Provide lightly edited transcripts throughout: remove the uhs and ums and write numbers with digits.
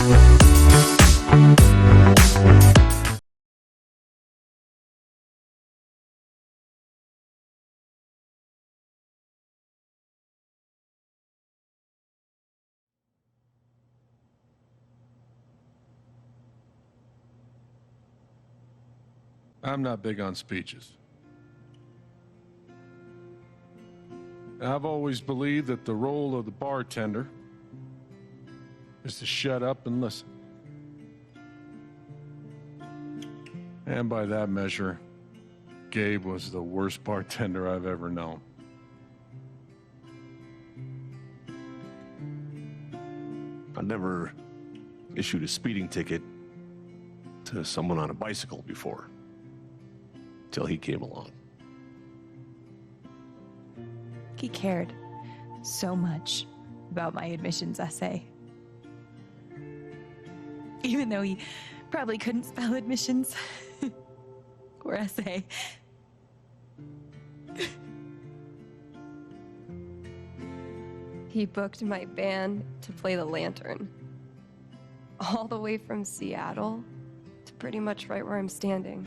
I'm not big on speeches. I've always believed that the role of the bartender is to shut up and listen. And by that measure, Gabe was the worst bartender I've ever known. I never issued a speeding ticket to someone on a bicycle before, till he came along. He cared so much about my admissions essay. Even though he probably couldn't spell admissions or essay. He booked my band to play the Lantern. All the way from Seattle to pretty much right where I'm standing.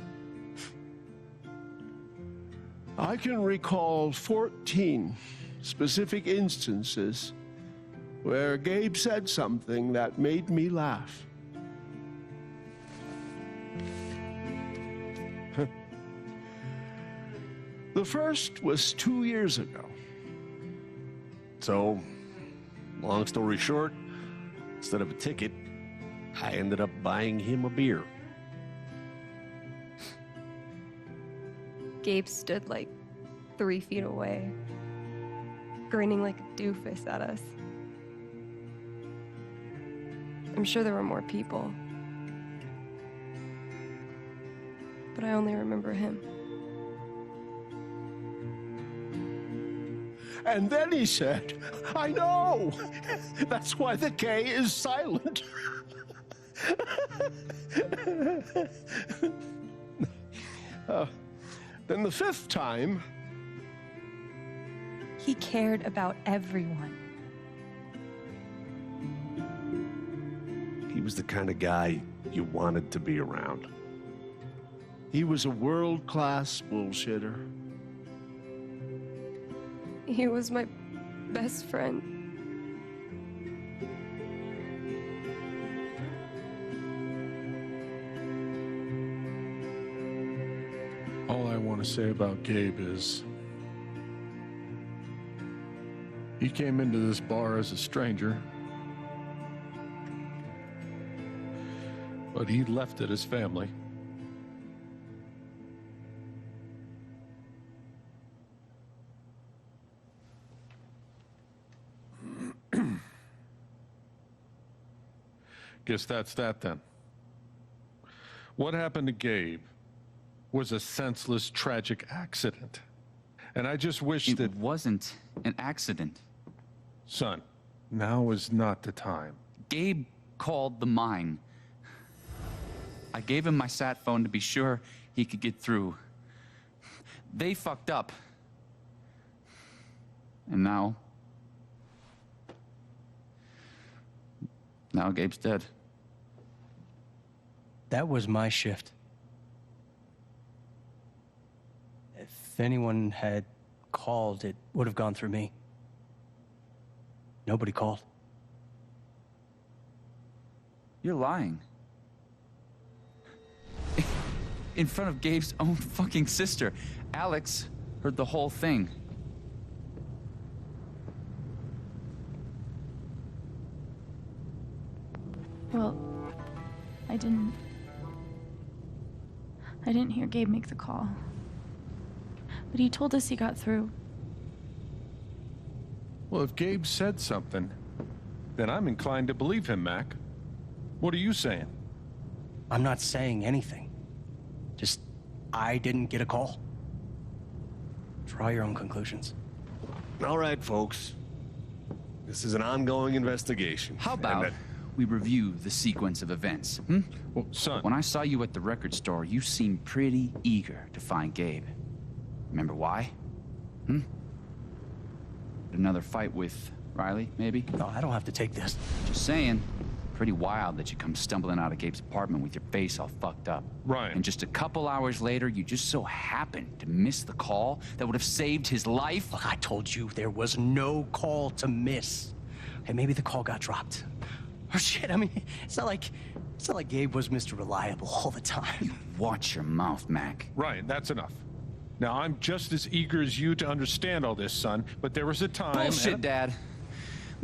I can recall 14 specific instances where Gabe said something that made me laugh. The first was 2 years ago. So, long story short, instead of a ticket, I ended up buying him a beer. Gabe stood like 3 feet away, grinning like a doofus at us. I'm sure there were more people, but I only remember him. And then he said, I know! That's why the K is silent. Then the fifth time... He cared about everyone. He was the kind of guy you wanted to be around. He was a world-class bullshitter. He was my best friend. All I want to say about Gabe is he came into this bar as a stranger, but he left it as family. Guess that's that then. What happened to Gabe was a senseless, tragic accident. And I just wish that... It wasn't an accident. Son, now is not the time. Gabe called the mine. I gave him my sat phone to be sure he could get through. They fucked up. And now Gabe's dead. That was my shift. If anyone had called, it would have gone through me. Nobody called. You're lying. In front of Gabe's own fucking sister. Alex heard the whole thing. Well, I didn't hear Gabe make the call. But he told us he got through. Well, if Gabe said something, then I'm inclined to believe him, Mac. What are you saying? I'm not saying anything. Just, I didn't get a call. Draw your own conclusions. All right, folks. This is an ongoing investigation. How about we review the sequence of events, Well, son... When I saw you at the record store, you seemed pretty eager to find Gabe. Remember why? Another fight with Riley, maybe? No, I don't have to take this. Just saying. Pretty wild that you come stumbling out of Gabe's apartment with your face all fucked up. Ryan. And just a couple hours later, you just so happened to miss the call that would have saved his life? Look, I told you there was no call to miss. Hey, maybe the call got dropped. Or shit, I mean, it's not like Gabe was Mr. Reliable all the time. You watch your mouth, Mac. Ryan, that's enough. Now, I'm just as eager as you to understand all this, son, but there was a time... Bullshit, Dad.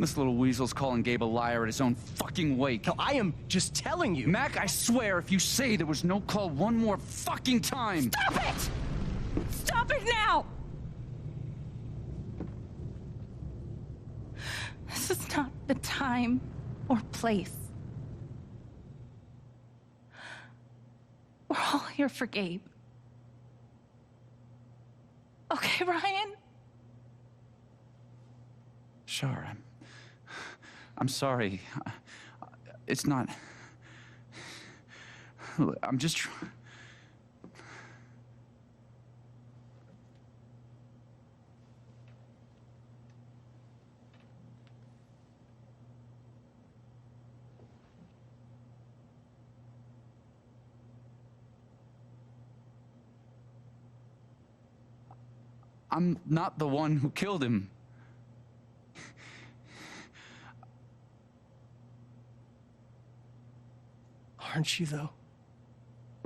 This little weasel's calling Gabe a liar at his own fucking wake. No, I am just telling you. Mac, I swear, if you say there was no call one more fucking time... Stop it! Stop it now! This is not the time or place. We're all here for Gabe. Okay, Ryan? Sure, I'm sorry. It's not... I'm just... I'm not the one who killed him. Aren't you, though?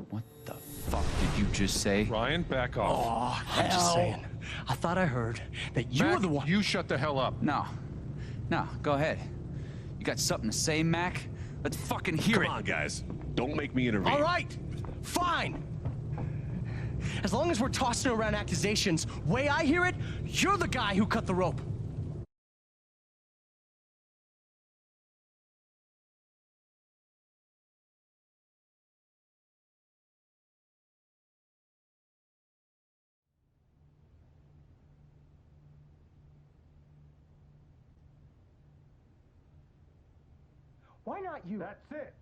What the fuck did you just say? Ryan, back off. Oh, I'm just saying. I thought I heard that you Mac, were the one. you shut the hell up. No, go ahead. You got something to say, Mac? Let's fucking hear it. Come on, guys. Don't make me intervene. All right, fine. As long as we're tossing around accusations, way I hear it, you're the guy who cut the rope. Why not you? That's it.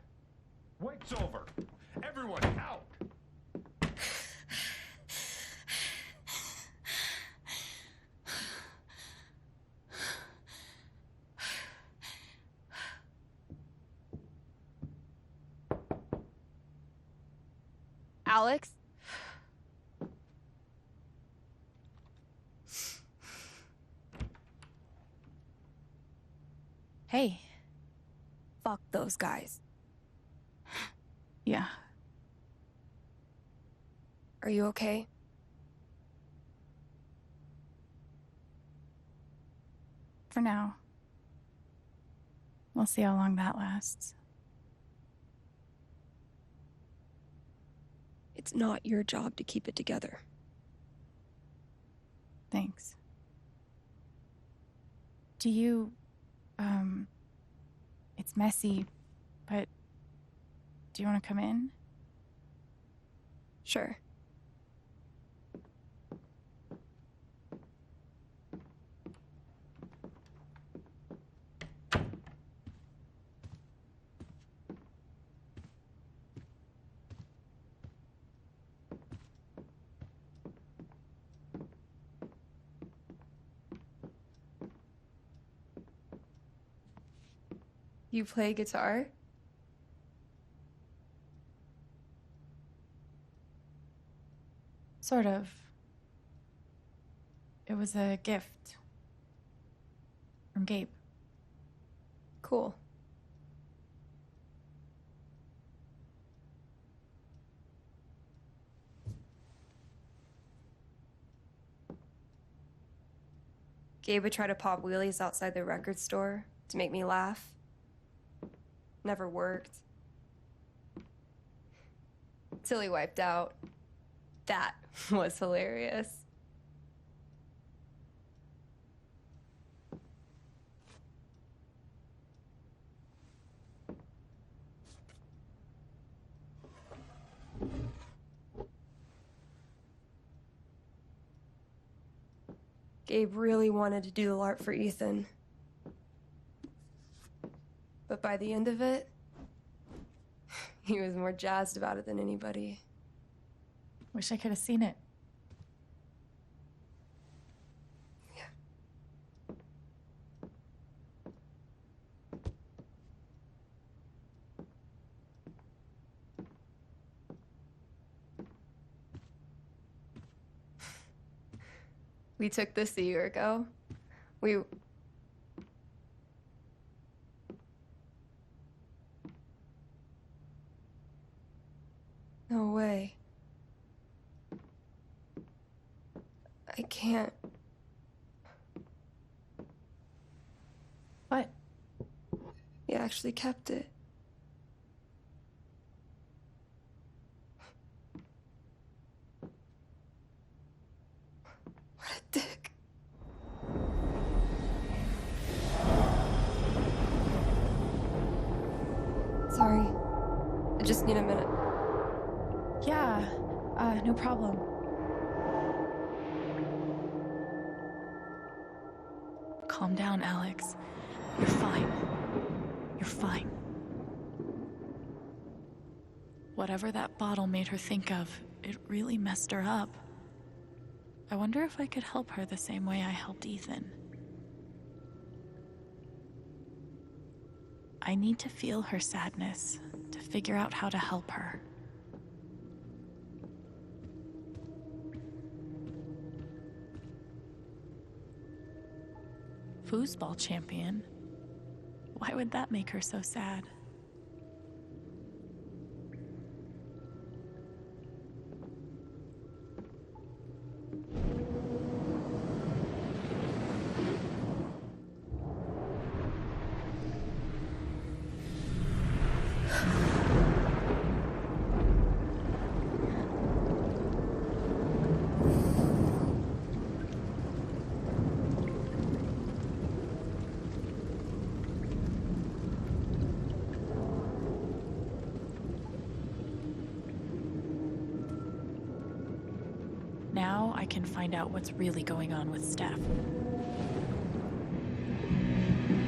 Wait's over. Everyone out. Alex? Hey. Fuck those guys. Yeah. Are you okay? For now. We'll see how long that lasts. It's not your job to keep it together. Thanks. Do you, it's messy, but do you want to come in? Sure. You play guitar? Sort of. It was a gift from Gabe. Cool. Gabe would try to pop wheelies outside the record store to make me laugh. Never worked. Till he wiped out. That was hilarious. Gabe really wanted to do the LARP for Ethan. But by the end of it, he was more jazzed about it than anybody. Wish I could have seen it. We took this a year ago. No way. I can't. What? He actually kept it. What a dick. Sorry. I just need a minute. Yeah, no problem. Calm down, Alex. You're fine. You're fine. Whatever that bottle made her think of, it really messed her up. I wonder if I could help her the same way I helped Ethan. I need to feel her sadness, to figure out how to help her. Foosball champion? Why would that make her so sad? Now I can find out what's really going on with Steph.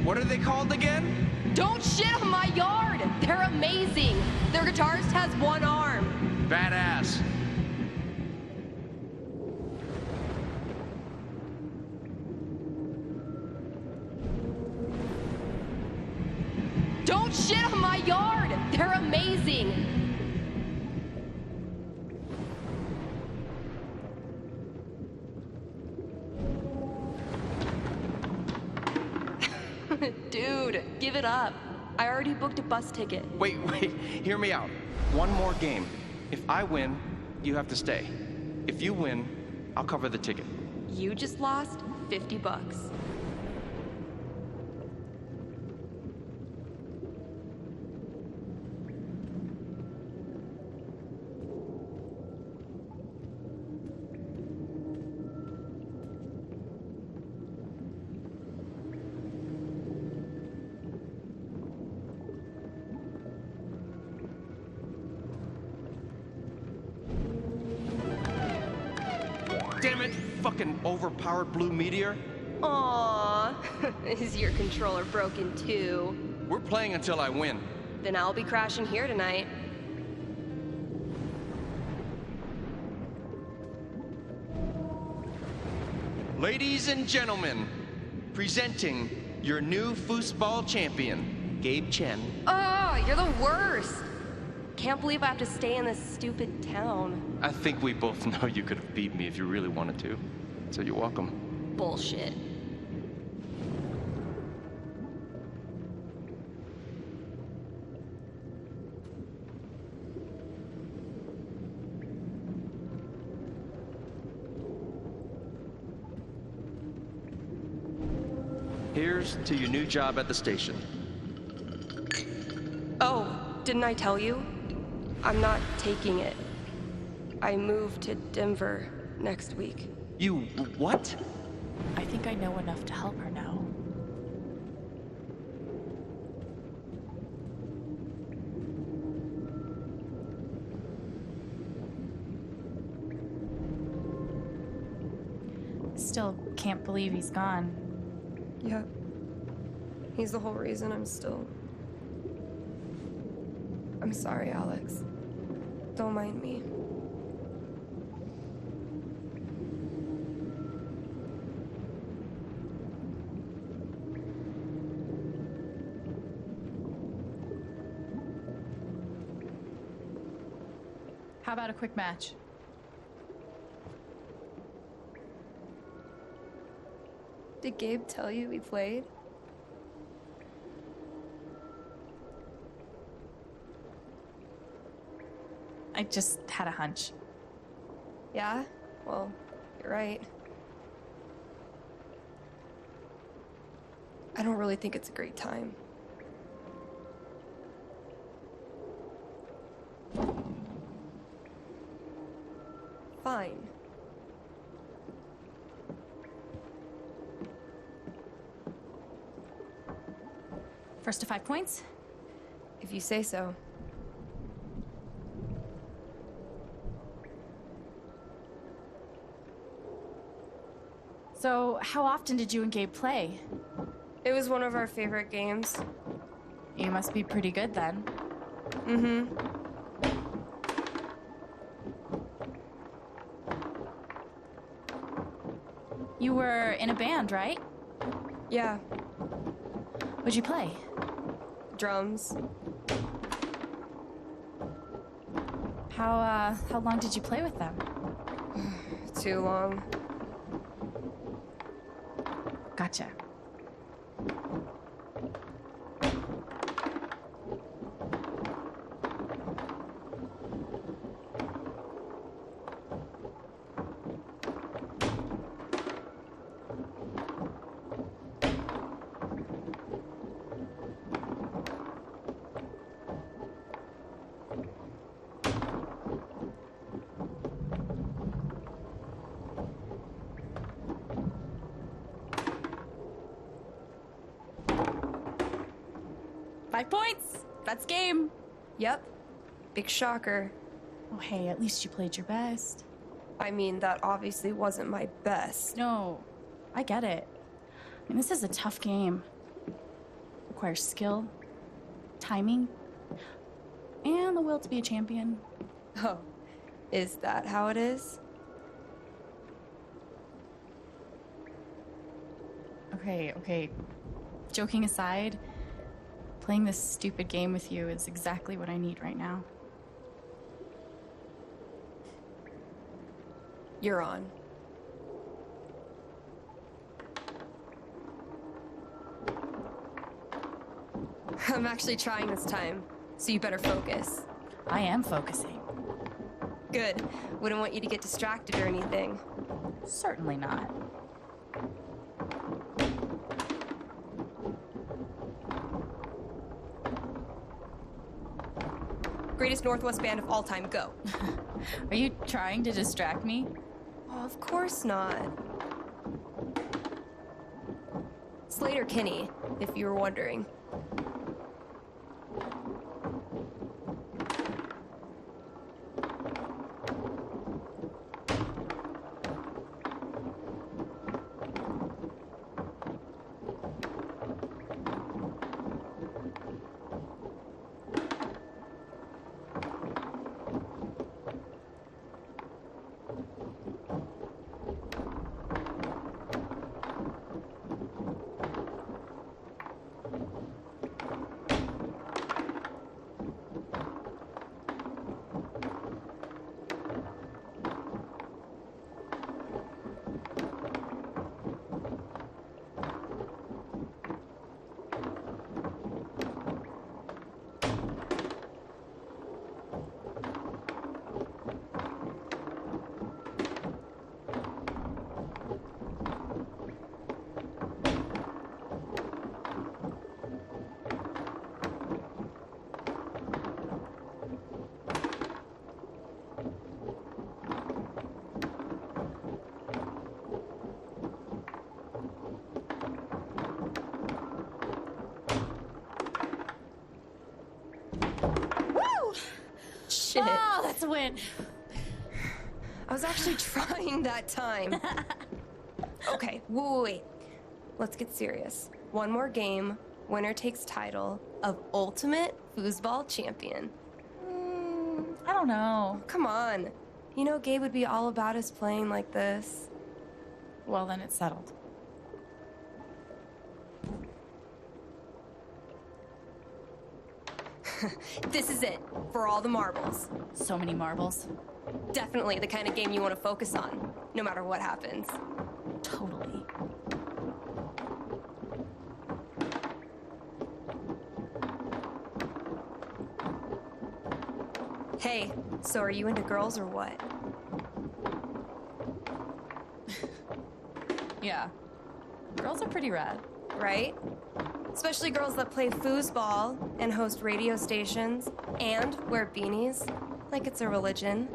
What are they called again? Don't shit on my yard! They're amazing! Their guitarist has one arm. Badass. Don't shit on my yard! They're amazing! Dude, give it up. I already booked a bus ticket. Wait, hear me out. One more game. If I win, you have to stay. If you win, I'll cover the ticket. You just lost $50. Damn it, fucking overpowered blue meteor. Aww. Is your controller broken too? We're playing until I win. Then I'll be crashing here tonight. Ladies and gentlemen, presenting your new foosball champion, Gabe Chen. Oh, you're the worst. Can't believe I have to stay in this stupid town. I think we both know you could have beat me if you really wanted to. So you're welcome. Bullshit. Here's to your new job at the station. Oh, didn't I tell you? I'm not taking it. I move to Denver next week. You what? I think I know enough to help her now. Still can't believe he's gone. Yep. He's the whole reason I'm still... I'm sorry, Alex. Don't mind me. How about a quick match? Did Gabe tell you we played? I just had a hunch. Yeah? Well, you're right. I don't really think it's a great time. Fine. First to 5 points? If you say so. So, how often did you and Gabe play? It was one of our favorite games. You must be pretty good then. Mm-hmm. You were in a band, right? Yeah. What'd you play? Drums. How long did you play with them? Too long. Gotcha. Five points! That's game! Yep. Big shocker. Oh, hey, at least you played your best. I mean, that obviously wasn't my best. No, I get it. I mean, this is a tough game. Requires skill, timing, and the will to be a champion. Oh, is that how it is? Okay. Joking aside, playing this stupid game with you is exactly what I need right now. You're on. I'm actually trying this time, so you better focus. I am focusing. Good. Wouldn't want you to get distracted or anything. Certainly not. Greatest Northwest band of all time, go. Are you trying to distract me? Oh, of course not. Slater Kinney, if you were wondering. Shit. Oh, that's a win. I was actually trying that time. Okay, wait. Let's get serious. One more game, winner takes title of Ultimate Foosball Champion. I don't know. Come on. You know Gabe would be all about us playing like this. Well, then it's settled. This is it, for all the marbles. So many marbles. Definitely the kind of game you want to focus on, no matter what happens. Totally. Hey, so are you into girls or what? Yeah. Girls are pretty rad. Right? Especially girls that play foosball and host radio stations and wear beanies like it's a religion.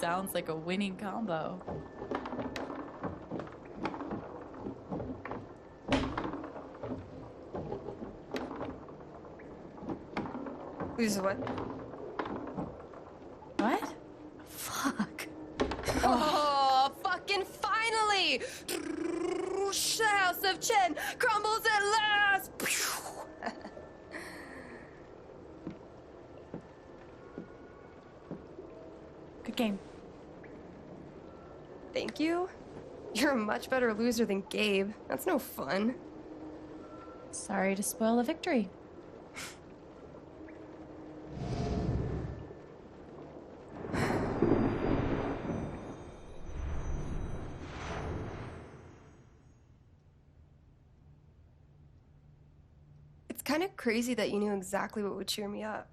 Sounds like a winning combo. Who's what? What? Fuck. Oh, fucking finally! The House of Chen crumbles at last! Good game. Thank you? You're a much better loser than Gabe. That's no fun. Sorry to spoil the victory. It's kind of crazy that you knew exactly what would cheer me up.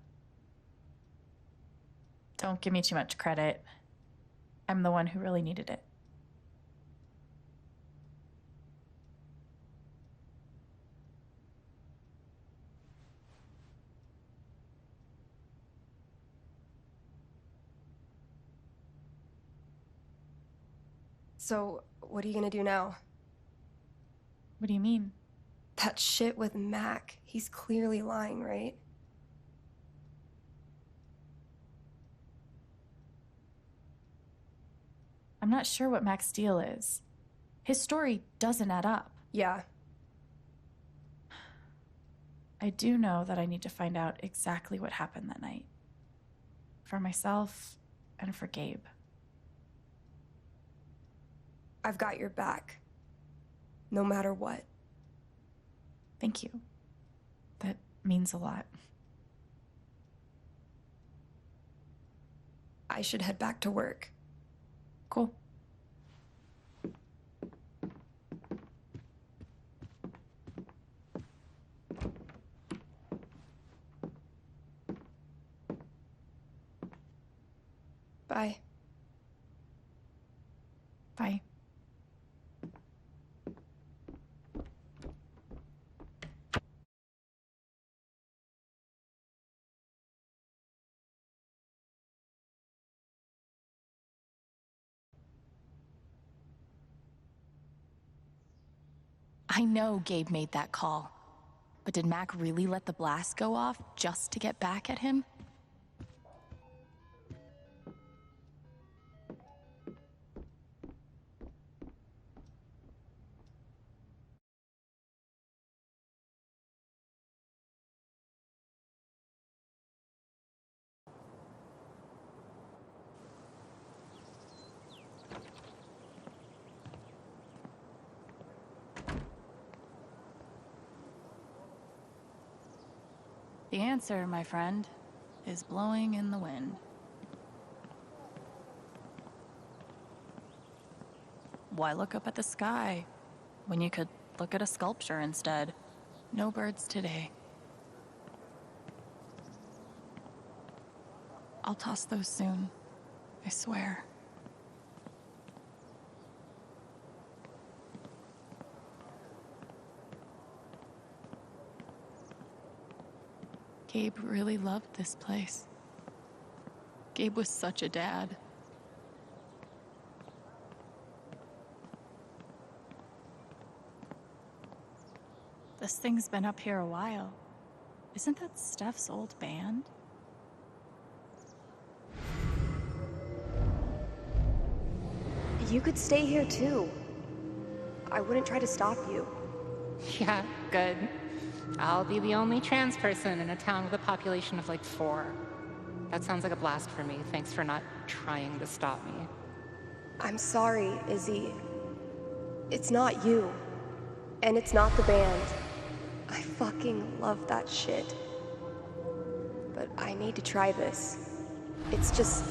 Don't give me too much credit. I'm the one who really needed it. So, what are you gonna do now? What do you mean? That shit with Mac, he's clearly lying, right? I'm not sure what Mac's deal is. His story doesn't add up. Yeah. I do know that I need to find out exactly what happened that night. For myself and for Gabe. I've got your back. No matter what. Thank you. That means a lot. I should head back to work. Cool. Bye. Bye. I know Gabe made that call, but did Mac really let the blast go off just to get back at him? The answer, my friend, is blowing in the wind. Why look up at the sky when you could look at a sculpture instead? No birds today. I'll toss those soon, I swear. Gabe really loved this place. Gabe was such a dad. This thing's been up here a while. Isn't that Steph's old band? You could stay here too. I wouldn't try to stop you. Yeah, good. I'll be the only trans person in a town with a population of like 4. That sounds like a blast for me. Thanks for not trying to stop me. I'm sorry, Izzy. It's not you. And it's not the band. I fucking love that shit. But I need to try this. It's just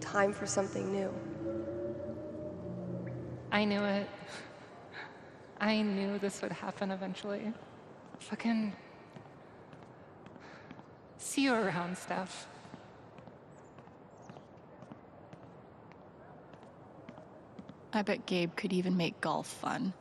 time for something new. I knew it. I knew this would happen eventually. Fucking... See you around, Steph. I bet Gabe could even make golf fun.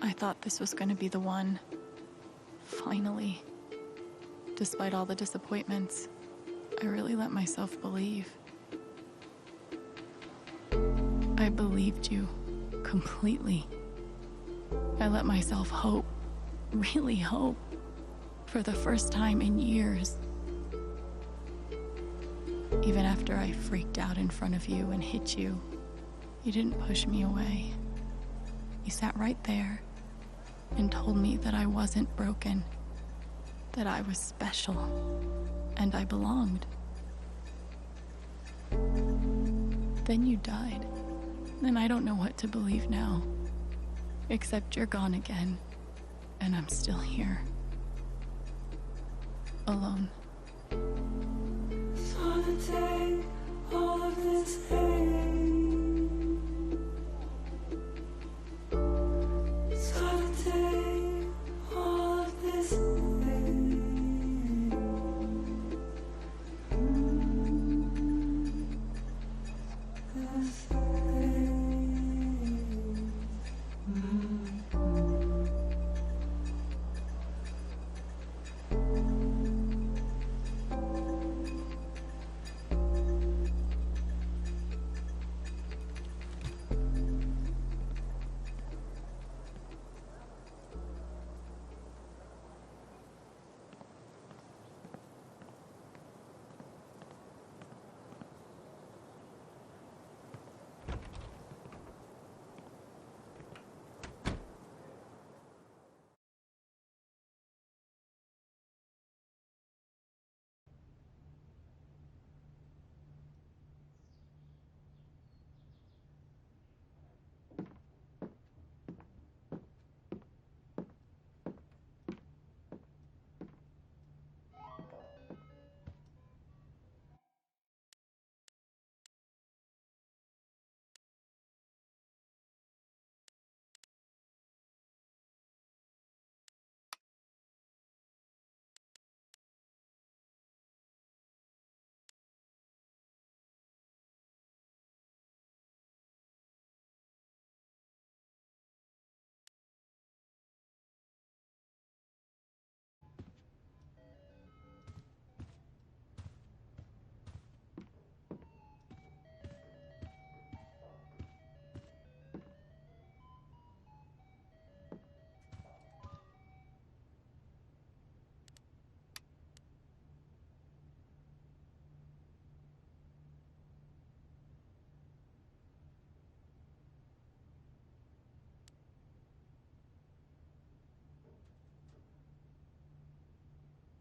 I thought this was going to be the one. Finally. Despite all the disappointments, I really let myself believe. I believed you completely. I let myself hope, really hope, for the first time in years. Even after I freaked out in front of you and hit you, you didn't push me away. You sat right there and told me that I wasn't broken, that I was special, and I belonged. Then you died, and I don't know what to believe now, except you're gone again, and I'm still here, alone. So to take all of this pain, so to take all of this pain, this pain.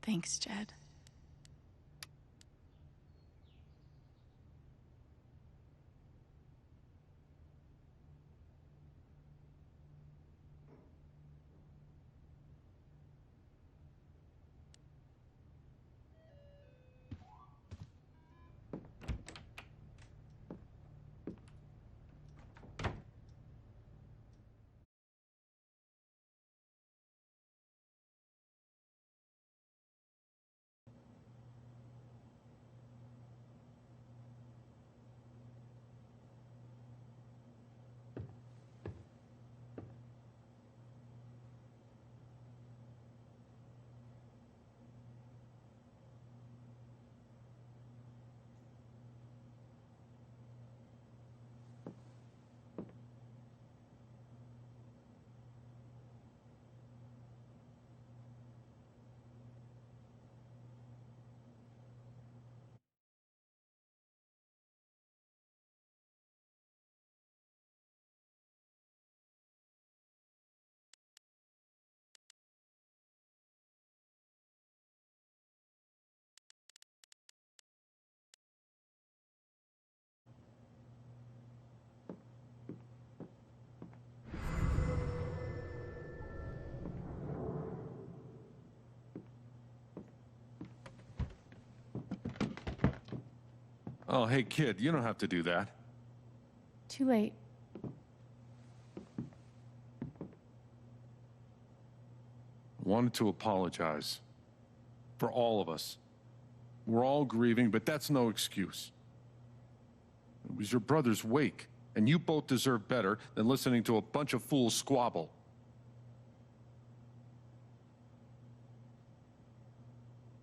Thanks, Jed. Oh, hey, kid, you don't have to do that. Too late. Wanted to apologize. For all of us. We're all grieving, but that's no excuse. It was your brother's wake, and you both deserve better than listening to a bunch of fools squabble.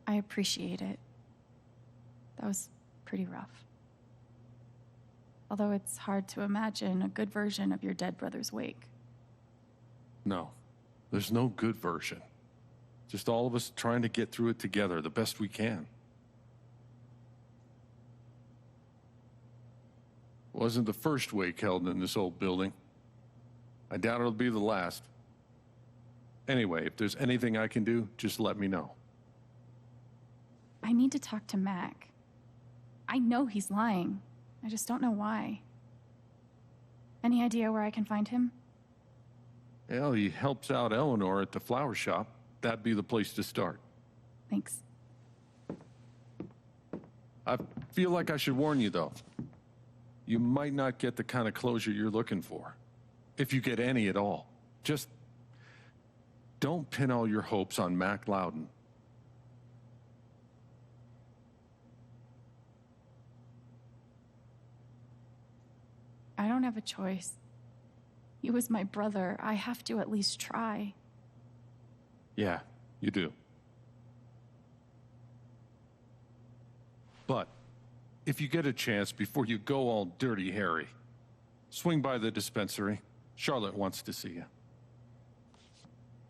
I appreciate it. That was pretty rough. Although it's hard to imagine a good version of your dead brother's wake. No, there's no good version. Just all of us trying to get through it together the best we can. Wasn't the first wake held in this old building. I doubt it'll be the last. Anyway, if there's anything I can do, just let me know. I need to talk to Mac. I know he's lying. I just don't know why. Any idea where I can find him? Well, he helps out Eleanor at the flower shop. That'd be the place to start. Thanks. I feel like I should warn you, though. You might not get the kind of closure you're looking for. If you get any at all. Just don't pin all your hopes on Mac Loudon. I don't have a choice. He was my brother. I have to at least try. Yeah, you do. But if you get a chance before you go all dirty Harry, swing by the dispensary. Charlotte wants to see you.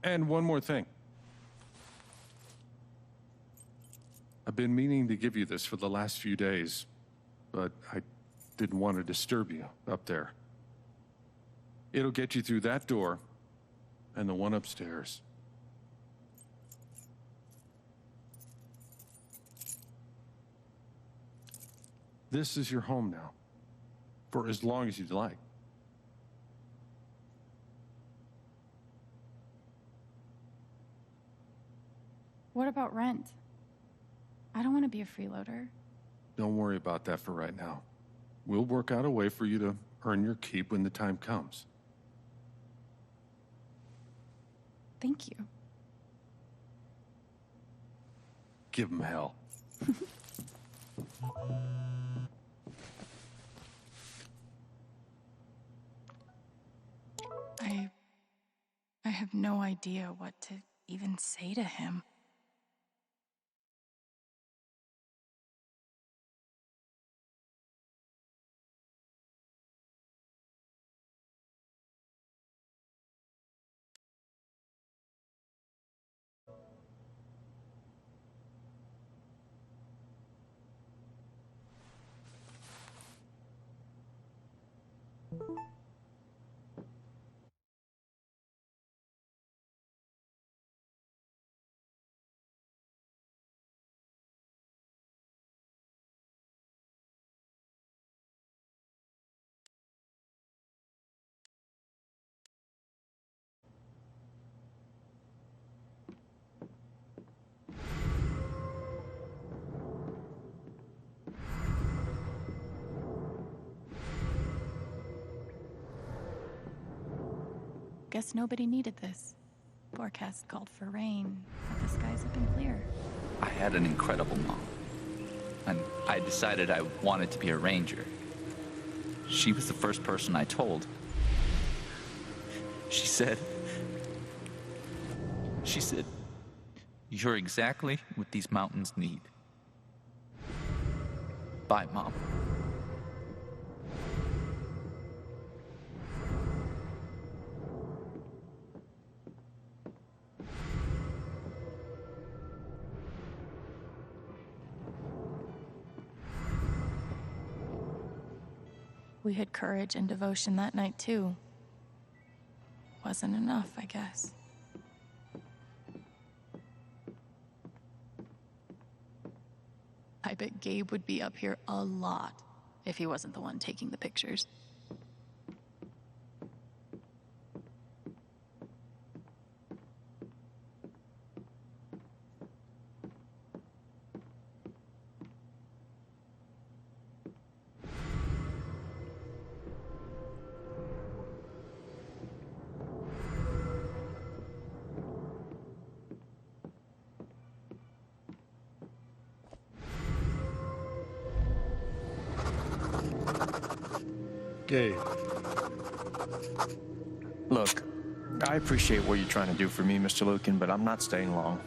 And one more thing. I've been meaning to give you this for the last few days, but I didn't want to disturb you up there. It'll get you through that door and the one upstairs. This is your home now, for as long as you'd like. What about rent? I don't want to be a freeloader. Don't worry about that for right now. We'll work out a way for you to earn your keep when the time comes. Thank you. Give him hell. I have no idea what to even say to him. Guess nobody needed this. Forecast called for rain, but the skies have been clear. I had an incredible mom, and I decided I wanted to be a ranger. She was the first person I told. She said, "You're exactly what these mountains need." Bye, Mom. We had courage and devotion that night, too. Wasn't enough, I guess. I bet Gabe would be up here a lot if he wasn't the one taking the pictures. Gabe. Look, I appreciate what you're trying to do for me, Mr. Lucan, but I'm not staying long.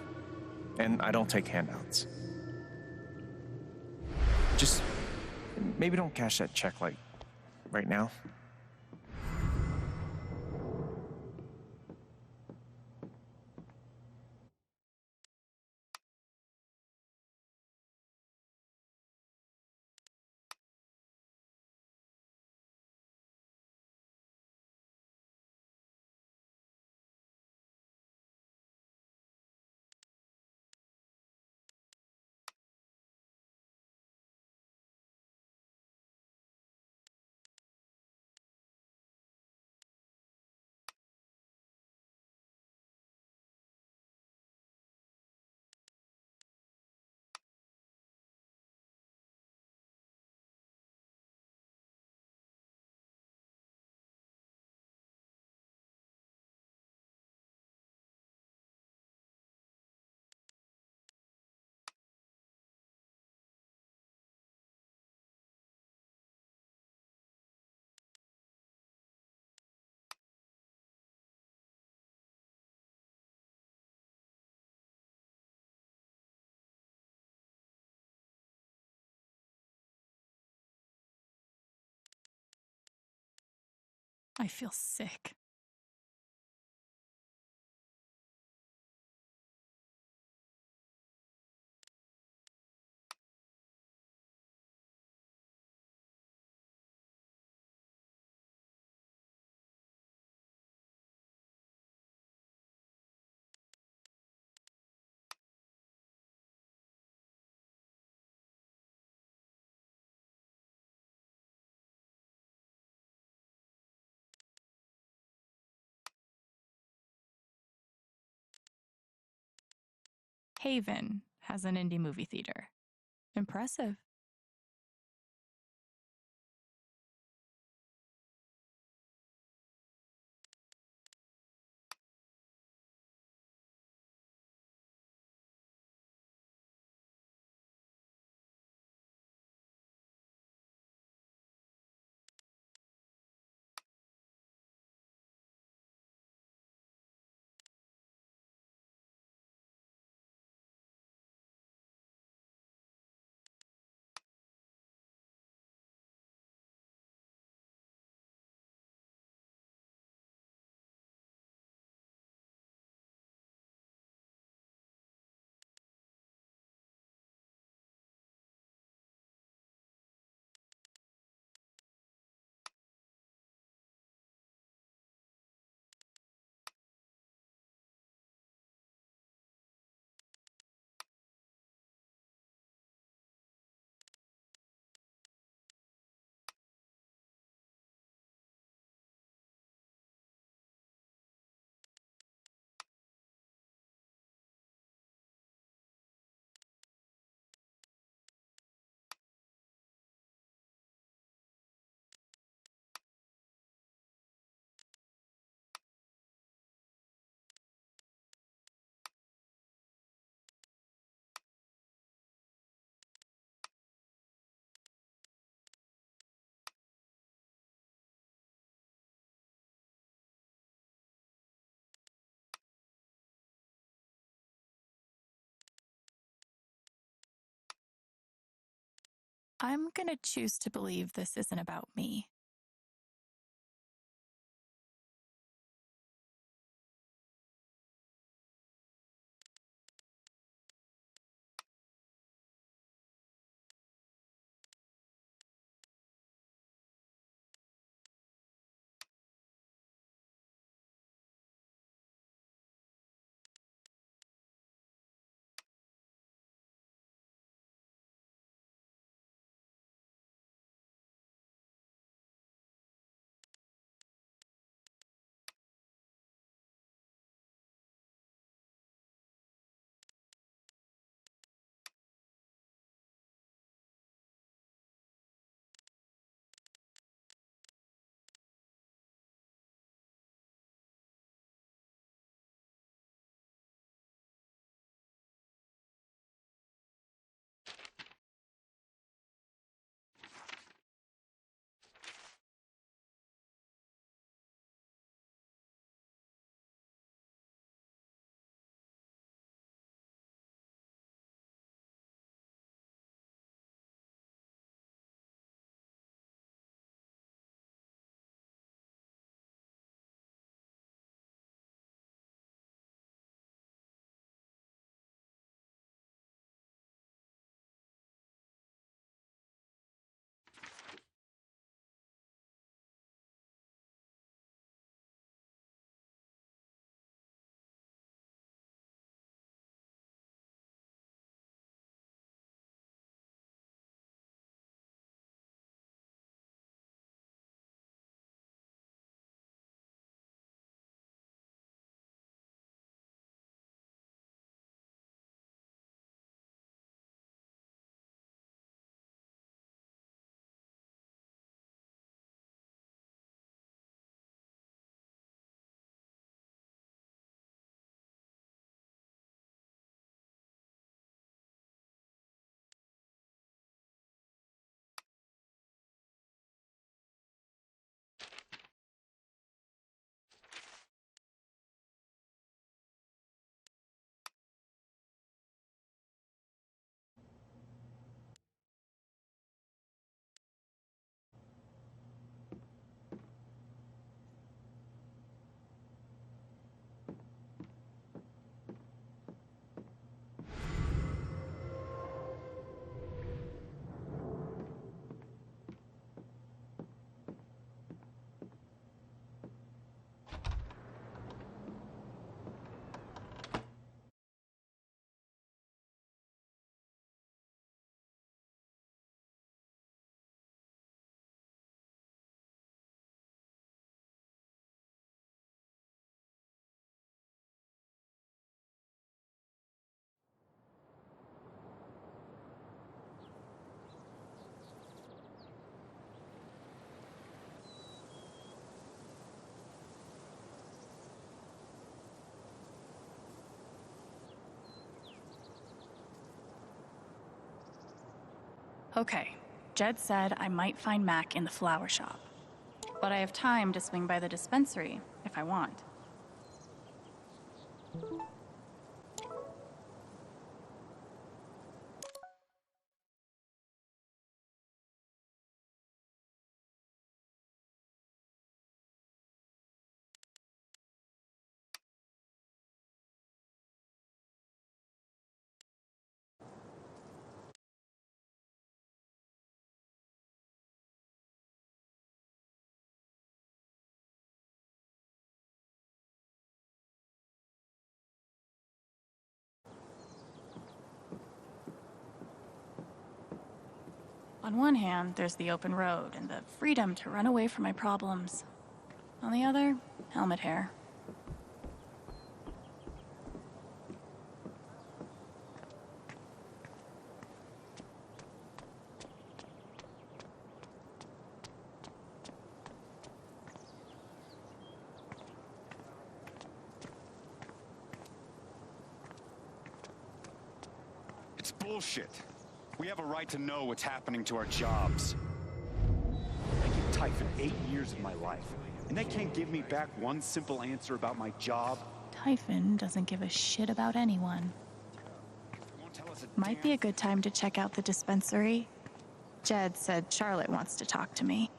And I don't take handouts. Just maybe don't cash that check, like, right now. I feel sick. Haven has an indie movie theater. Impressive. I'm gonna choose to believe this isn't about me. Okay, Jed said I might find Mac in the flower shop. But I have time to swing by the dispensary if I want. On one hand, there's the open road and the freedom to run away from my problems. On the other, helmet hair. It's bullshit. We have a right to know what's happening to our jobs. I give Typhon 8 years of my life, and they can't give me back one simple answer about my job. Typhon doesn't give a shit about anyone. Might be a good time to check out the dispensary. Jed said Charlotte wants to talk to me.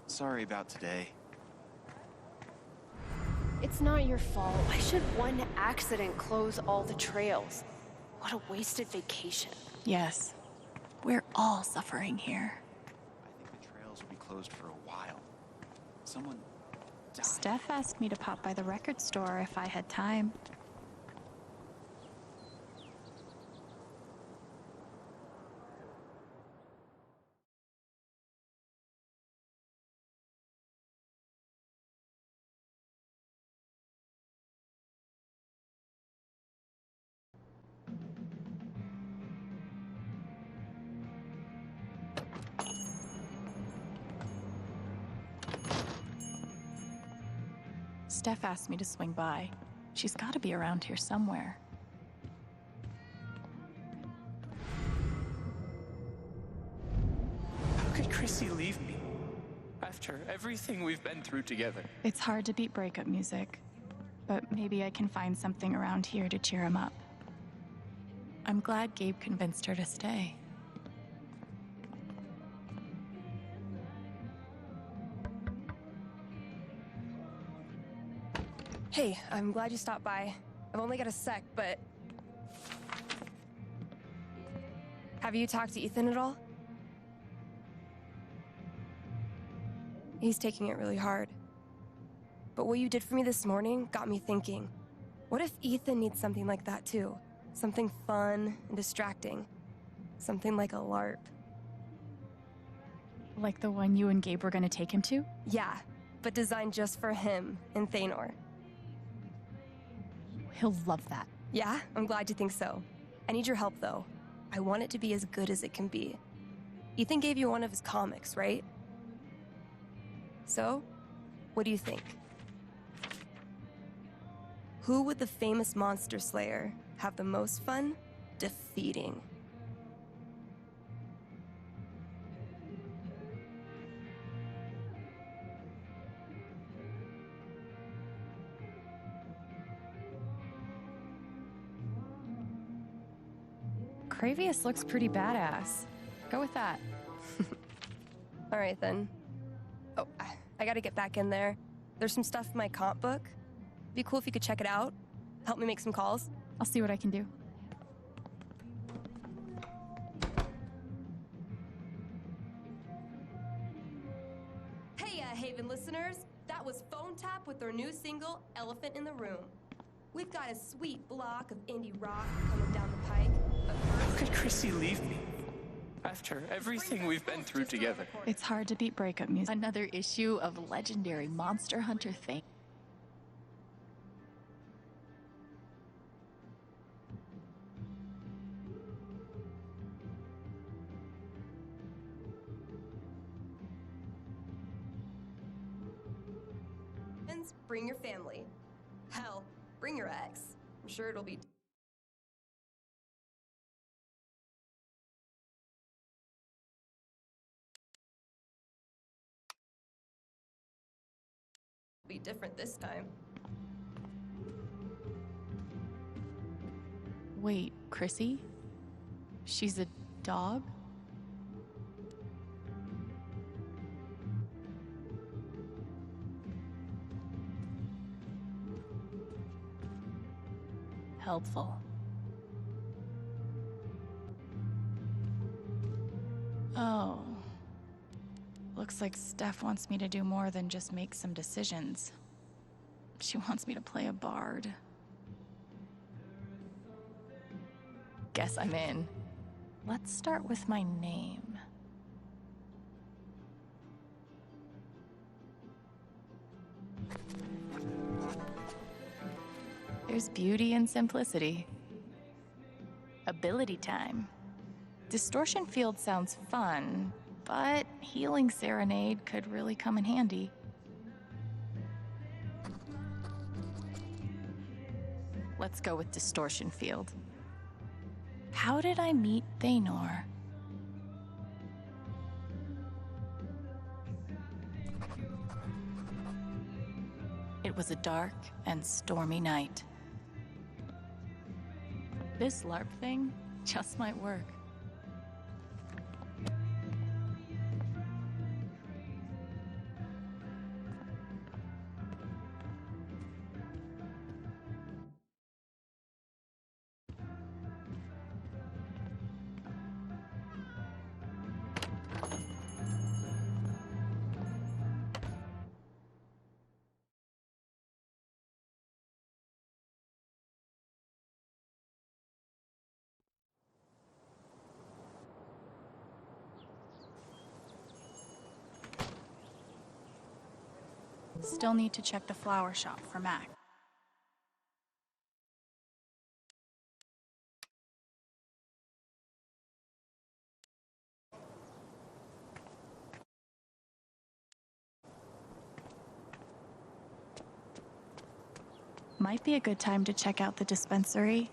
Sorry about today. It's not your fault. Why should one accident close all the trails? What a wasted vacation. Yes, we're all suffering here. I think the trails will be closed for a while. Someone died. Steph asked me to pop by the record store if I had time. Steph asked me to swing by. She's got to be around here somewhere. How could Chrissy leave me? After everything we've been through together. It's hard to beat breakup music, but maybe I can find something around here to cheer him up. I'm glad Gabe convinced her to stay. Hey, I'm glad you stopped by. I've only got a sec, but... Have you talked to Ethan at all? He's taking it really hard. But what you did for me this morning got me thinking. What if Ethan needs something like that too? Something fun and distracting. Something like a LARP. Like the one you and Gabe were gonna take him to? Yeah, but designed just for him and Thanor. He'll love that. Yeah, I'm glad you think so. I need your help, though. I want it to be as good as it can be. Ethan gave you one of his comics, right? So, what do you think? Who would the famous monster slayer have the most fun defeating? Cravius looks pretty badass. Go with that. All right, then. Oh, I gotta get back in there. There's some stuff in my comp book. Be cool if you could check it out. Help me make some calls. I'll see what I can do. Hey, Haven listeners. That was Phone Tap with their new single, Elephant in the Room. We've got a sweet block of indie rock coming down the pike. But How first, could Chrissy leave me? After everything we've been through together. It's hard to beat breakup music. Another issue of legendary Monster Hunter thing. bring your family. Hell, bring your ex. I'm sure it'll be different this time. Wait, Chrissy? She's a dog? Helpful. Oh. Looks like Steph wants me to do more than just make some decisions. She wants me to play a bard. Guess I'm in. Let's start with my name. There's beauty in simplicity. Ability time. Distortion field sounds fun, but healing serenade could really come in handy. Let's go with distortion field. How did I meet Thanor? It was a dark and stormy night. This LARP thing just might work. Still need to check the flower shop for Mac. Might be a good time to check out the dispensary.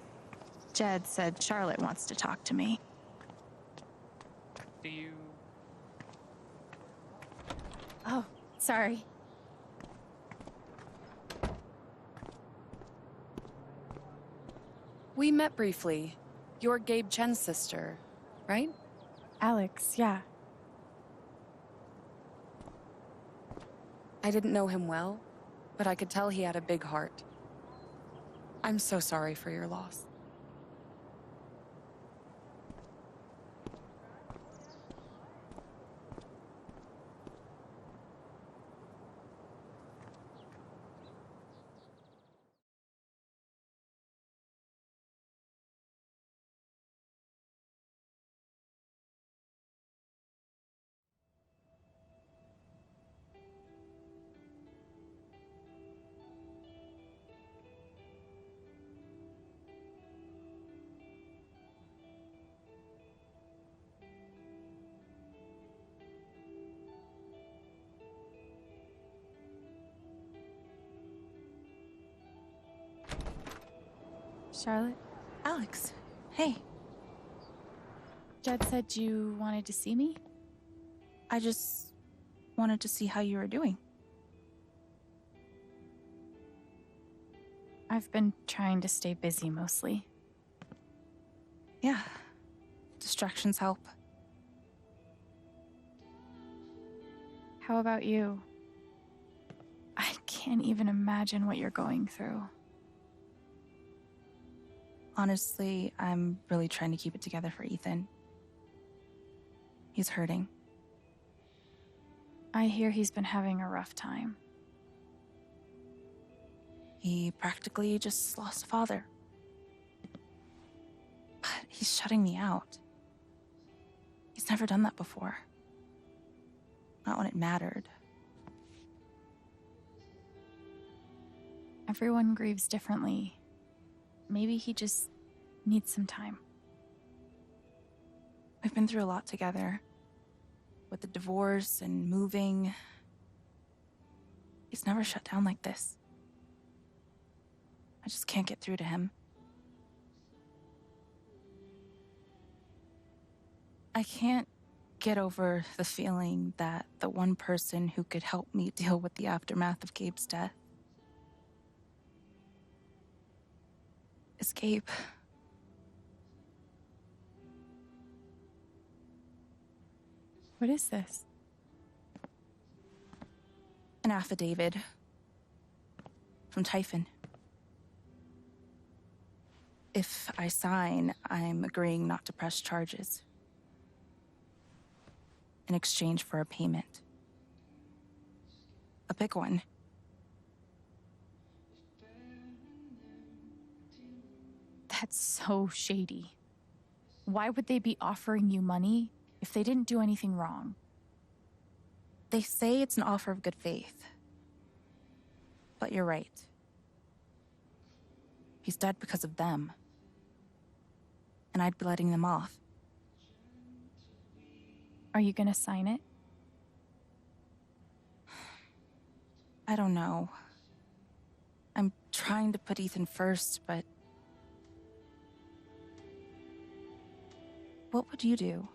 Jed said Charlotte wants to talk to me. Do you... Oh, sorry. We met briefly. You're Gabe Chen's sister, right? Alex, yeah. I didn't know him well, but I could tell he had a big heart. I'm so sorry for your loss. Charlotte? Alex, hey. Jed said you wanted to see me? I just wanted to see how you were doing. I've been trying to stay busy mostly. Yeah, distractions help. How about you? I can't even imagine what you're going through. Honestly, I'm really trying to keep it together for Ethan. He's hurting. I hear he's been having a rough time. He practically just lost a father. But he's shutting me out. He's never done that before. Not when it mattered. Everyone grieves differently. Maybe he just needs some time. We've been through a lot together. With the divorce and moving. He's never shut down like this. I just can't get through to him. I can't get over the feeling that the one person who could help me deal with the aftermath of Gabe's death is Gabe. What is this? An affidavit from Typhon. If I sign, I'm agreeing not to press charges in exchange for a payment. A big one. That's so shady. Why would they be offering you money if they didn't do anything wrong? They say it's an offer of good faith. But you're right. He's dead because of them. And I'd be letting them off. Are you gonna sign it? I don't know. I'm trying to put Ethan first, but... What would you do?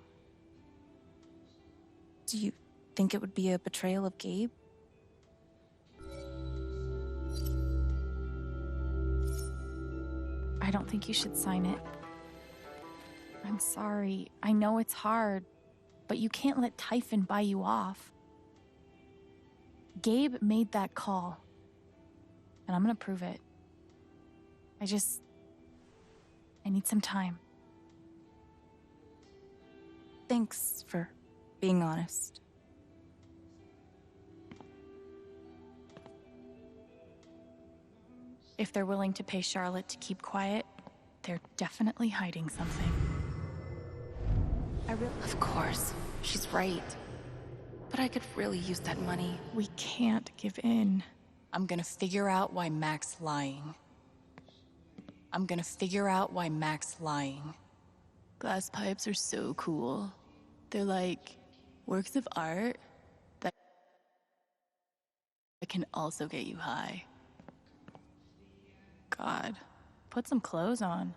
Do you think it would be a betrayal of Gabe? I don't think you should sign it. I'm sorry. I know it's hard, but you can't let Typhon buy you off. Gabe made that call, and I'm gonna prove it. I need some time. Thanks for being honest. If they're willing to pay Charlotte to keep quiet, they're definitely hiding something. Of course, she's right. But I could really use that money. We can't give in. I'm gonna figure out why Mac's lying. Glass pipes are so cool. They're like works of art that can also get you high. God, put some clothes on.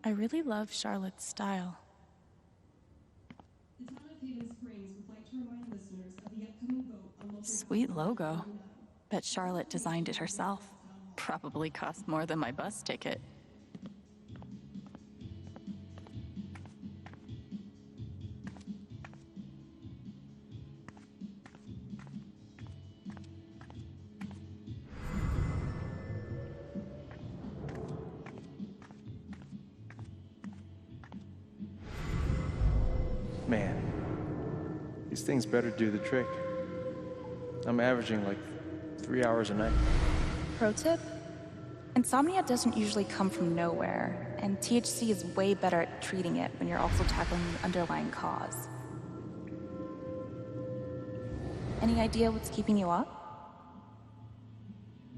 I really love Charlotte's style. Sweet logo. Bet Charlotte designed it herself. Probably cost more than my bus ticket. Man, these things better do the trick. I'm averaging like 3 hours a night. Pro tip? Insomnia doesn't usually come from nowhere, and THC is way better at treating it when you're also tackling the underlying cause. Any idea what's keeping you up?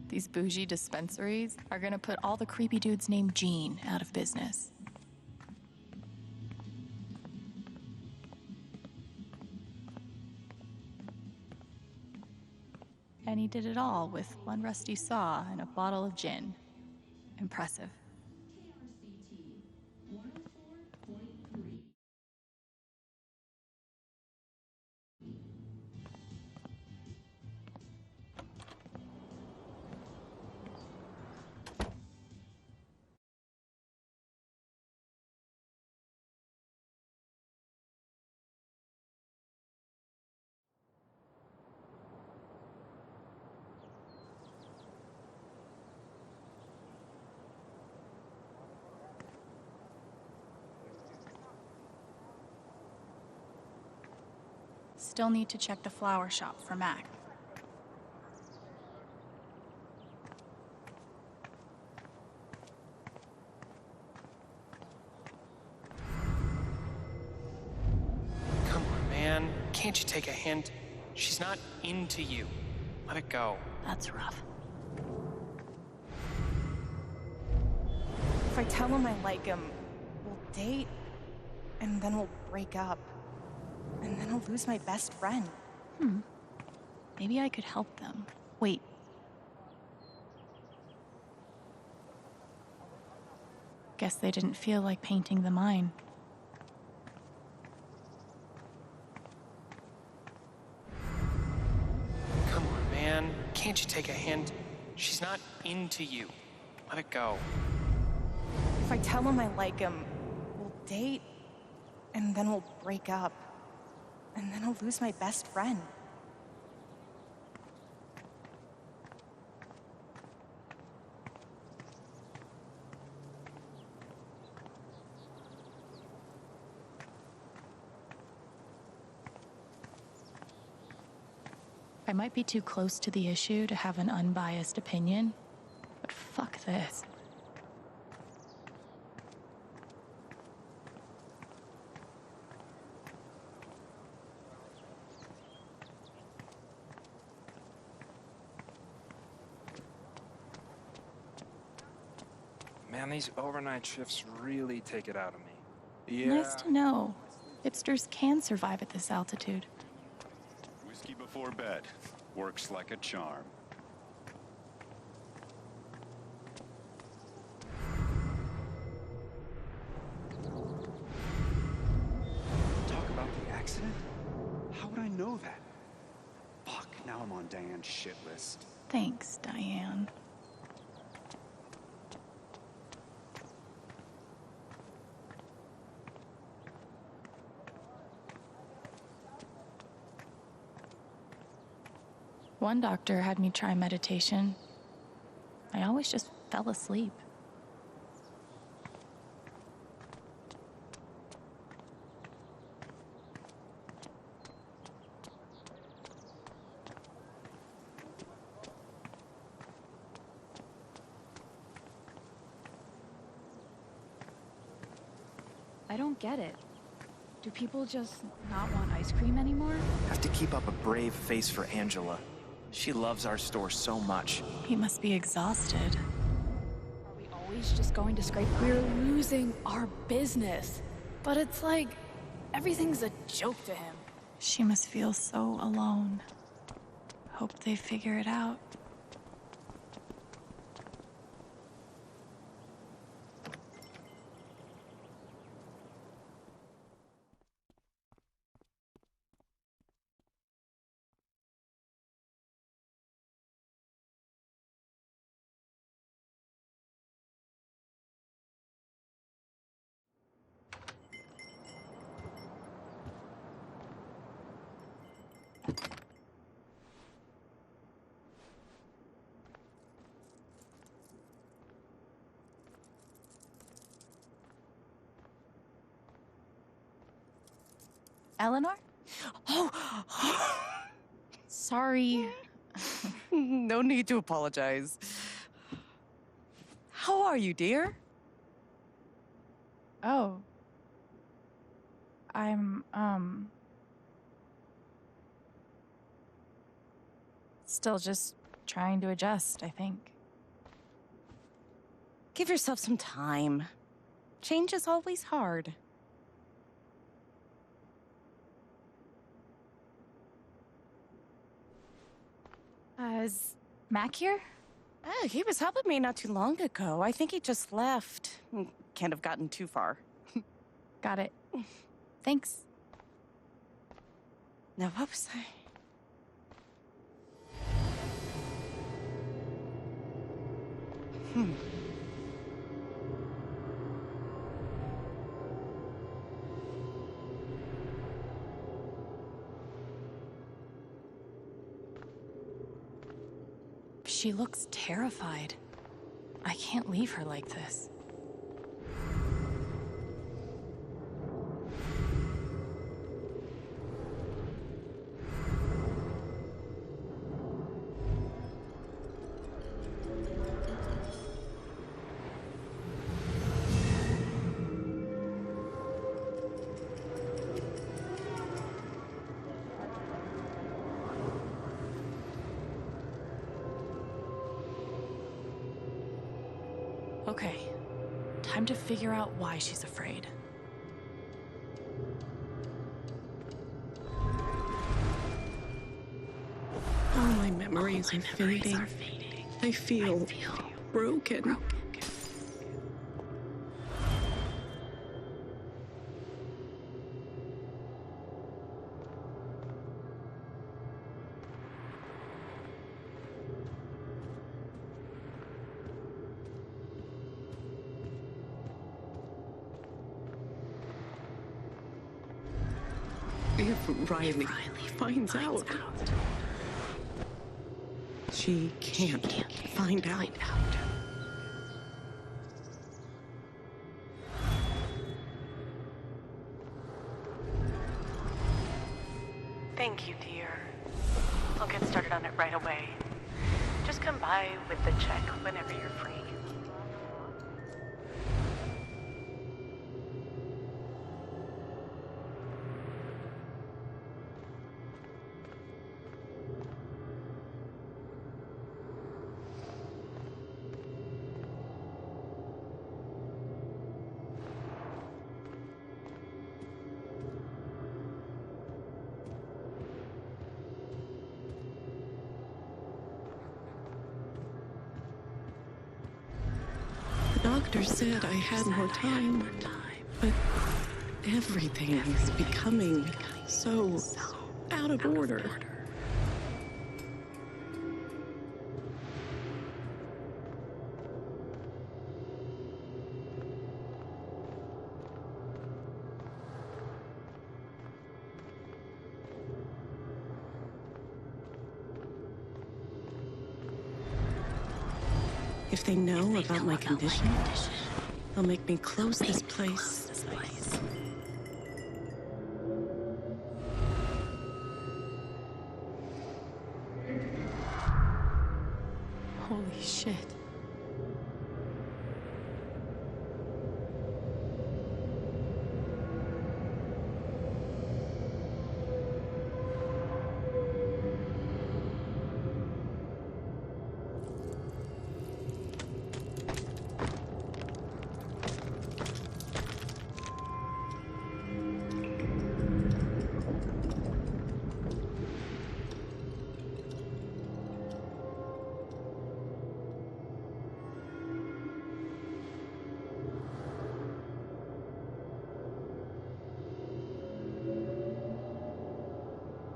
These bougie dispensaries are gonna put all the creepy dudes named Gene out of business. And he did it all with one rusty saw and a bottle of gin. Impressive. Still need to check the flower shop for Mac. Come on, man. Can't you take a hint? She's not into you. Let it go. That's rough. If I tell him I like him, we'll date, and then we'll break up. and then I'll lose my best friend. Maybe I could help them. Wait. Guess they didn't feel like painting the mine. Come on, man. Can't you take a hint? She's not into you. Let it go. If I tell him I like him, we'll date, and then we'll break up. And then I'll lose my best friend. I might be too close to the issue to have an unbiased opinion, but fuck this. Man, these overnight shifts really take it out of me. Yeah. Nice to know. Hipsters can survive at this altitude. Whiskey before bed. Works like a charm. Talk about the accident? How would I know that? Fuck, now I'm on Diane's shit list. Thanks, Diane. One doctor had me try meditation. I always just fell asleep. I don't get it. Do people just not want ice cream anymore? Have to keep up a brave face for Angela. She loves our store so much. He must be exhausted. Are we always just going to scrape? We're losing our business. But it's like everything's a joke to him. She must feel so alone. Hope they figure it out. Eleanor? Oh! Sorry. No need to apologize. How are you, dear? Oh. I'm, still just trying to adjust, I think. Give yourself some time. Change is always hard. Is Mac here? Oh, he was helping me not too long ago. I think he just left. Can't have gotten too far. Got it. Thanks. Now, what was I? She looks terrified. I can't leave her like this. Okay, time to figure out why she's afraid. memories are fading. I feel broken. If Riley finds out, she can't find out. Thank you, dear. I'll get started on it right away. Just come by with the check whenever you're free. The doctor said I had more time, but everything is becoming so out of order. If they know about my condition, they'll make me close this place. Holy shit.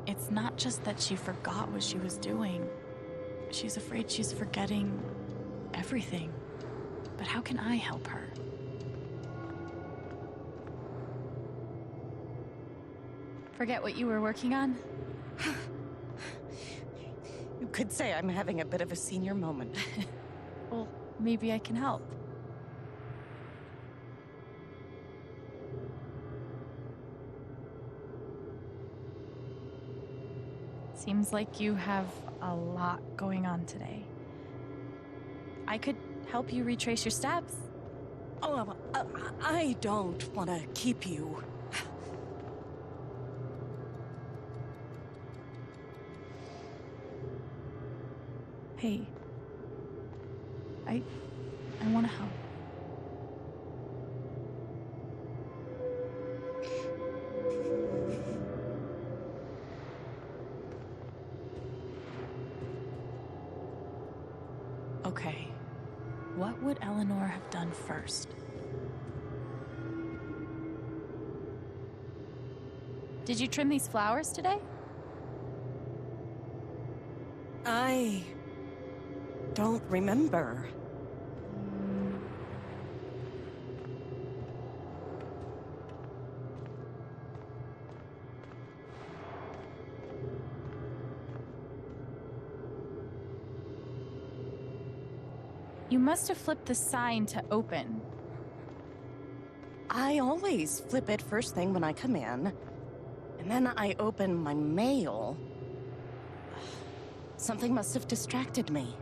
It's not just that she forgot what she was doing. She's afraid she's forgetting everything. But how can I help her? Forget what you were working on? You could say I'm having a bit of a senior moment. Well, maybe I can help. Seems like you have a lot going on today. I could help you retrace your steps. Oh, I don't want to keep you. Hey, I want to help. Okay, what would Eleanor have done first? Did you trim these flowers today? I don't remember. You must have flipped the sign to open. I always flip it first thing when I come in, and then I open my mail. Something must have distracted me.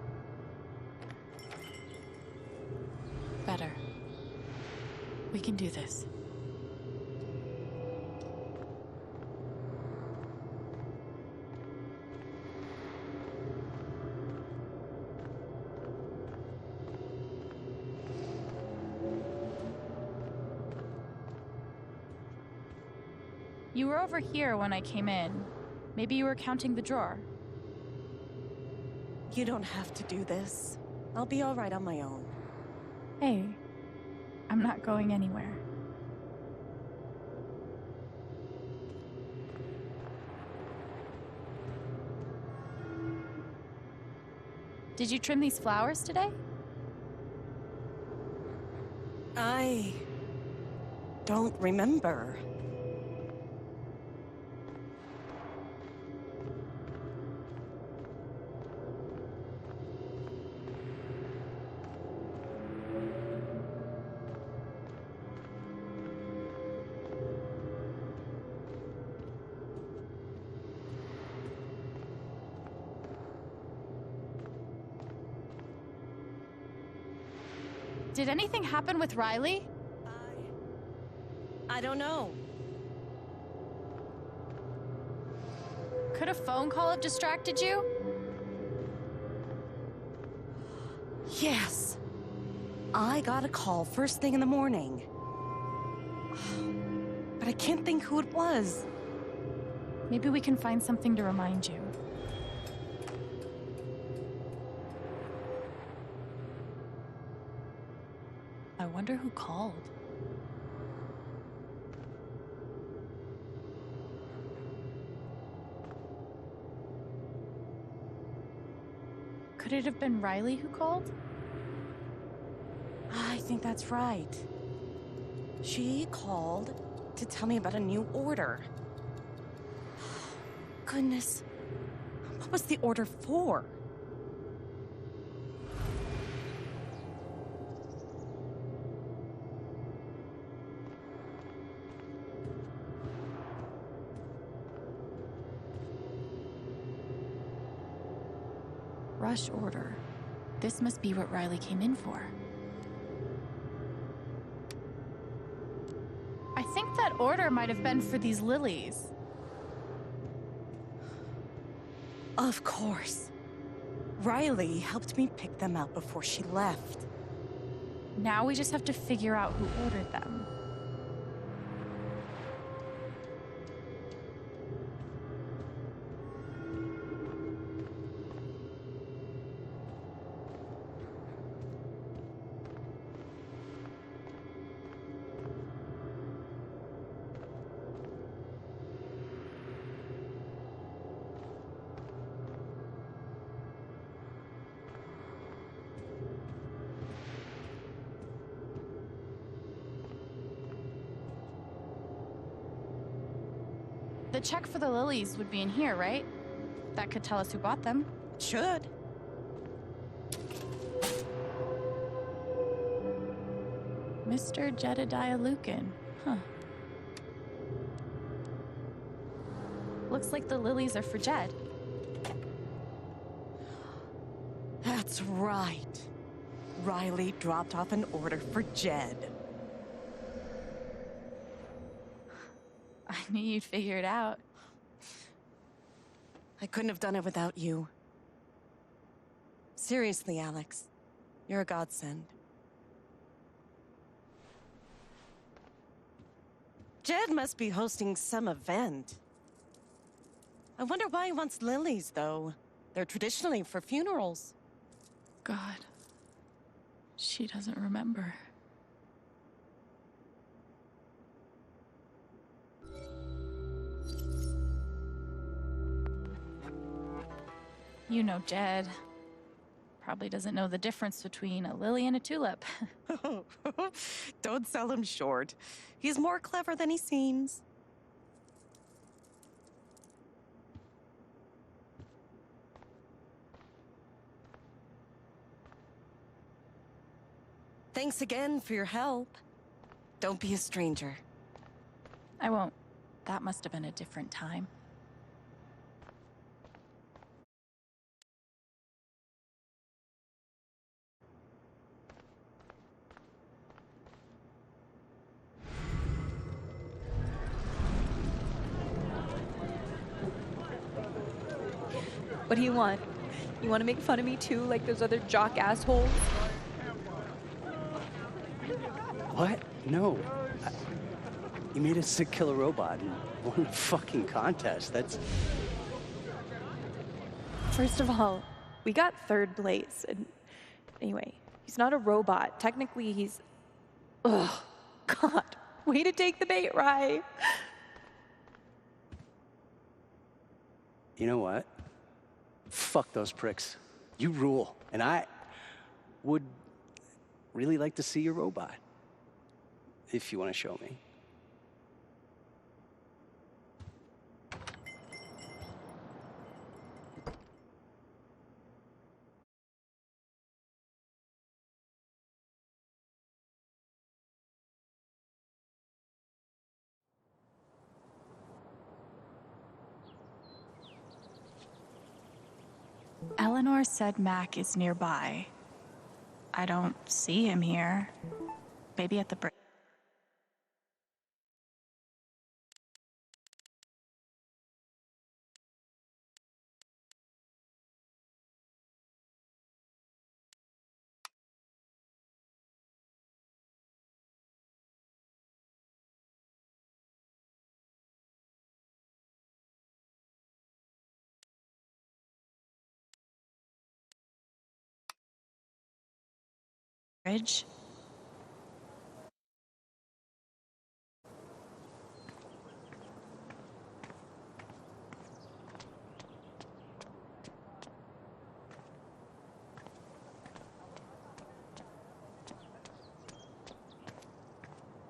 Better. We can do this. You were over here when I came in. Maybe you were counting the drawer. You don't have to do this. I'll be all right on my own. Hey, I'm not going anywhere. Did you trim these flowers today? I don't remember. Did anything happen with Riley? I don't know. Could a phone call have distracted you? Yes. I got a call first thing in the morning. But I can't think who it was. Maybe we can find something to remind you. I wonder who called. Could it have been Riley who called? I think that's right. She called to tell me about a new order. Goodness. What was the order for? Rush order. This must be what Riley came in for. I think that order might have been for these lilies. Of course. Riley helped me pick them out before she left. Now we just have to figure out who ordered them. The check for the lilies would be in here, right? That could tell us who bought them. Should. Mr. Jedediah Lucan. Huh. Looks like the lilies are for Jed. That's right. Riley dropped off an order for Jed. I knew you'd figure it out. I couldn't have done it without you. Seriously, Alex. You're a godsend. Jed must be hosting some event. I wonder why he wants lilies, though. They're traditionally for funerals. God. She doesn't remember. You know Jed. Probably doesn't know the difference between a lily and a tulip. Don't sell him short. He's more clever than he seems. Thanks again for your help. Don't be a stranger. I won't. That must have been a different time. What do you want? You want to make fun of me too, like those other jock assholes? What? No. You made a sick killer robot and won a fucking contest. That's... First of all, We got third place. And anyway, he's not a robot. Technically, he's... Ugh. God. Way to take the bait, Rye. You know what? Fuck those pricks. You rule. And I would really like to see your robot. If you want to show me. Eleanor said Mac is nearby. I don't see him here. Maybe at the bridge.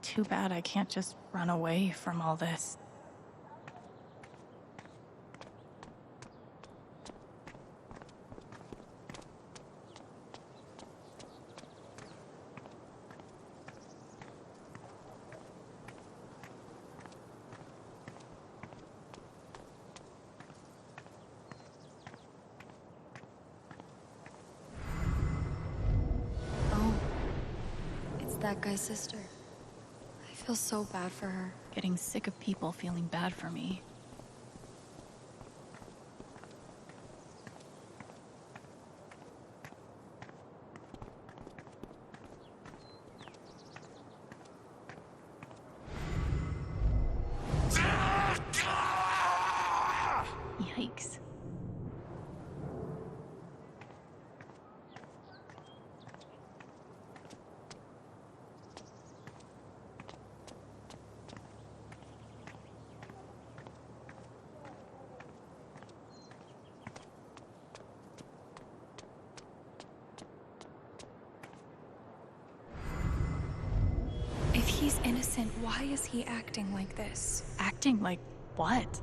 Too bad I can't just run away from all this. Oh, it's that guy's sister. I feel so bad for her. Getting sick of people feeling bad for me. Yikes. If he's innocent, why is he acting like this? Acting like what?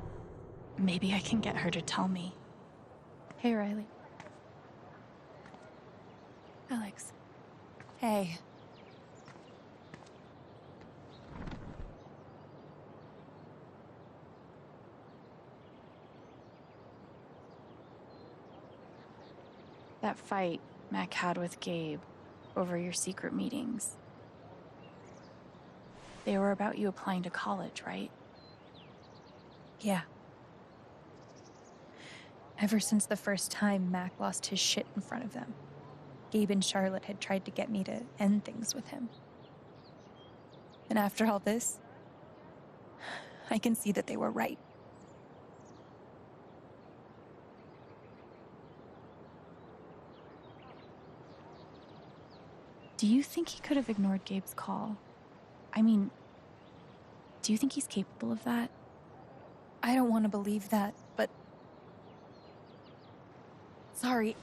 Maybe I can get her to tell me. Hey, Riley. Alex. Hey. That fight Mac had with Gabe over your secret meetings. They were about you applying to college, right? Yeah. Ever since the first time Mac lost his shit in front of them, Gabe and Charlotte had tried to get me to end things with him. And after all this, I can see that they were right. Do you think he could have ignored Gabe's call? I mean, do you think he's capable of that? I don't want to believe that, but... Sorry.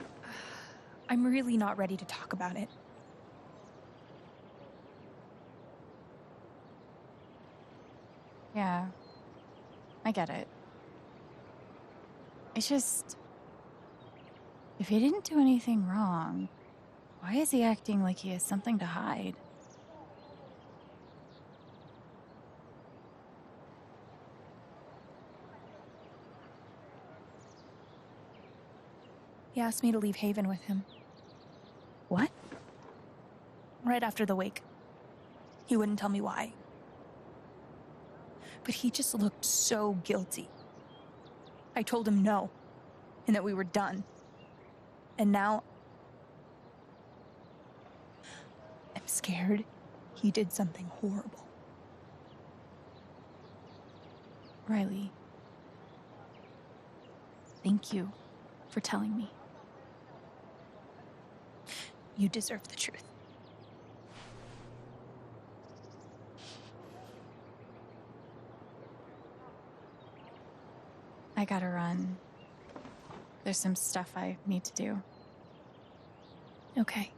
I'm really not ready to talk about it. Yeah, I get it. It's just... if he didn't do anything wrong, why is he acting like he has something to hide? He asked me to leave Haven with him. What? Right after the wake. He wouldn't tell me why. But he just looked so guilty. I told him no, and that we were done. And now... I'm scared he did something horrible. Riley, thank you for telling me. You deserve the truth. I gotta run. There's some stuff I need to do. Okay.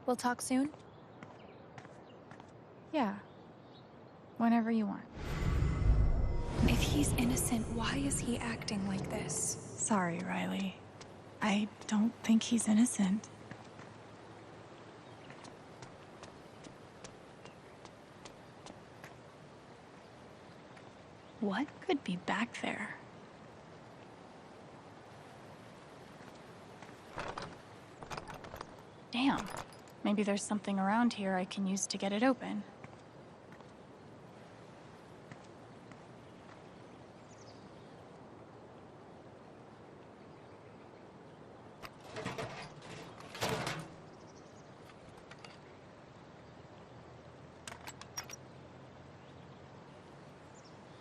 We'll talk soon? Yeah. Whenever you want. If he's innocent, why is he acting like this? Sorry, Riley. I don't think he's innocent. What could be back there? Damn. Maybe there's something around here I can use to get it open.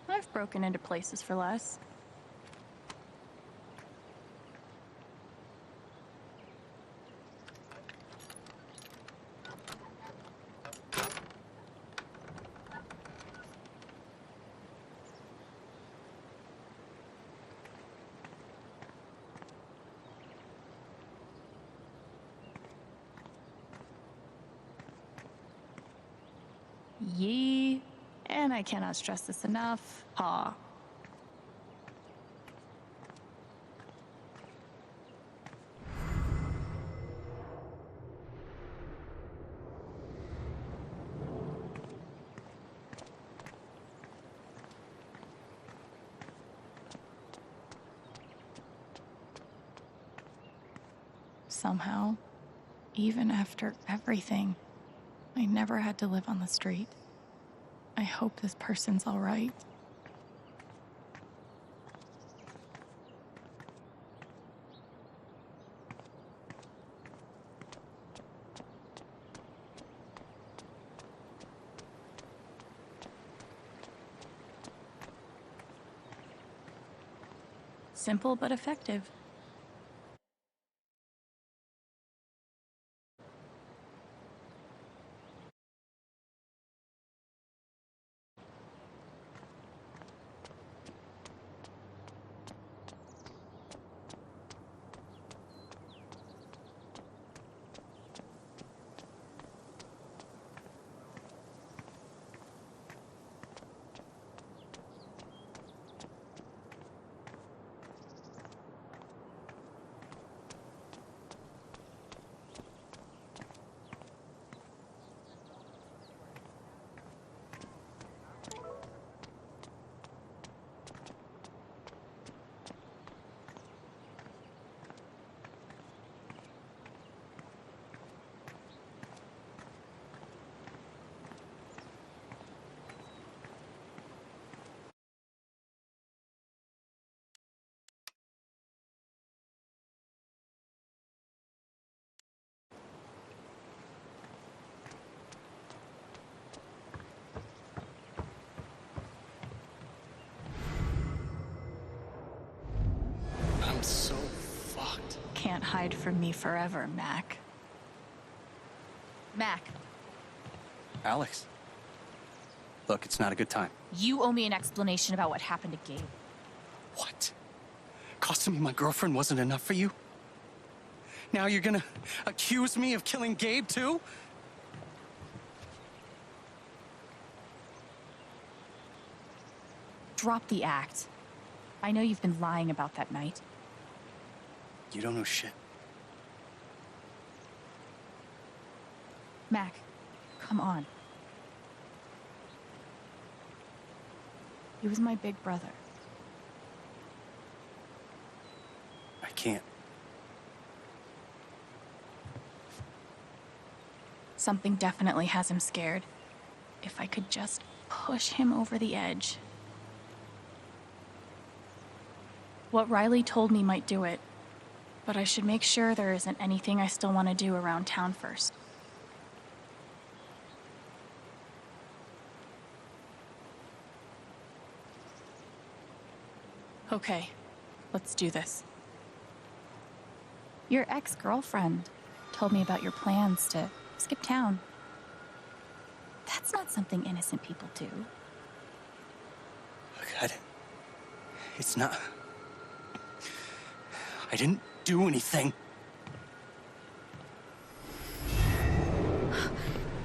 I've broken into places for less. Yee. And I cannot stress this enough. Ha. Somehow, even after everything, I never had to live on the street. I hope this person's all right. Simple but effective. I'm so fucked. Can't hide from me forever, Mac. Mac, Alex. Look, it's not a good time. you owe me an explanation about what happened to Gabe. What? Costing me my girlfriend wasn't enough for you? Now you're gonna accuse me of killing Gabe, too? Drop the act. I know you've been lying about that night. You don't know shit. Mac, come on. He was my big brother. I can't. Something definitely has him scared. If I could just push him over the edge. What Riley told me might do it, but I should make sure there isn't anything I still want to do around town first. Okay, Let's do this. Your ex-girlfriend told me about your plans to skip town. That's not something innocent people do. God, it's not... I didn't do anything.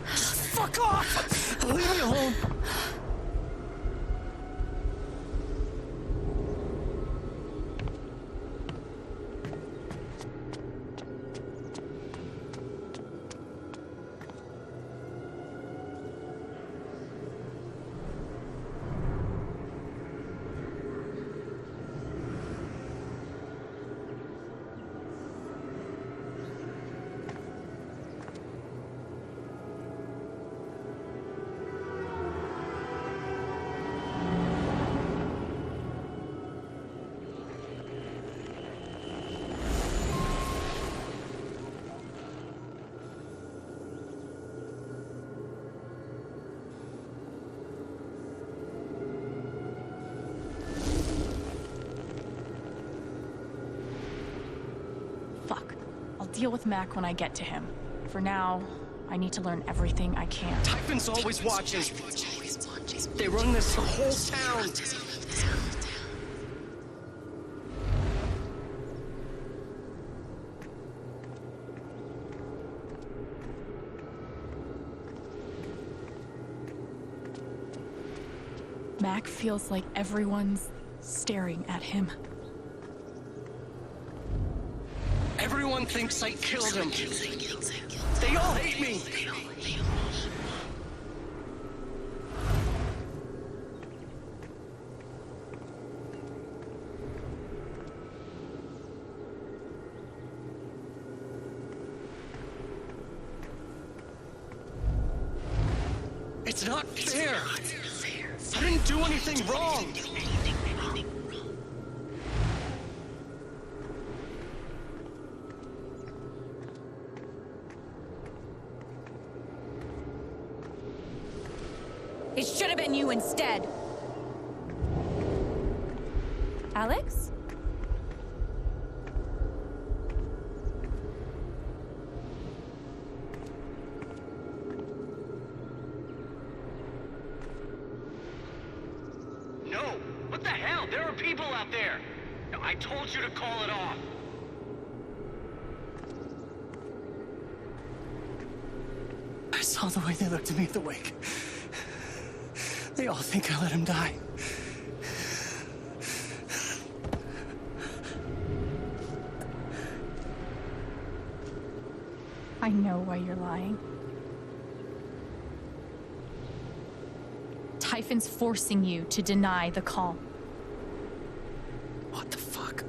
Fuck off! Leave me alone! Deal with Mac when I get to him. For now, I need to learn everything I can. Typhon's always watching. They run this whole town. Mac feels like everyone's staring at him. Everyone thinks I killed him. They all hate me. It's not fair. I didn't do anything wrong. It should have been you instead. Alex? No! What the hell? There are people out there! I told you to call it off! I saw the way they looked at me at the wake. They all think I let him die. I know why you're lying. Typhon's forcing you to deny the call. What the fuck?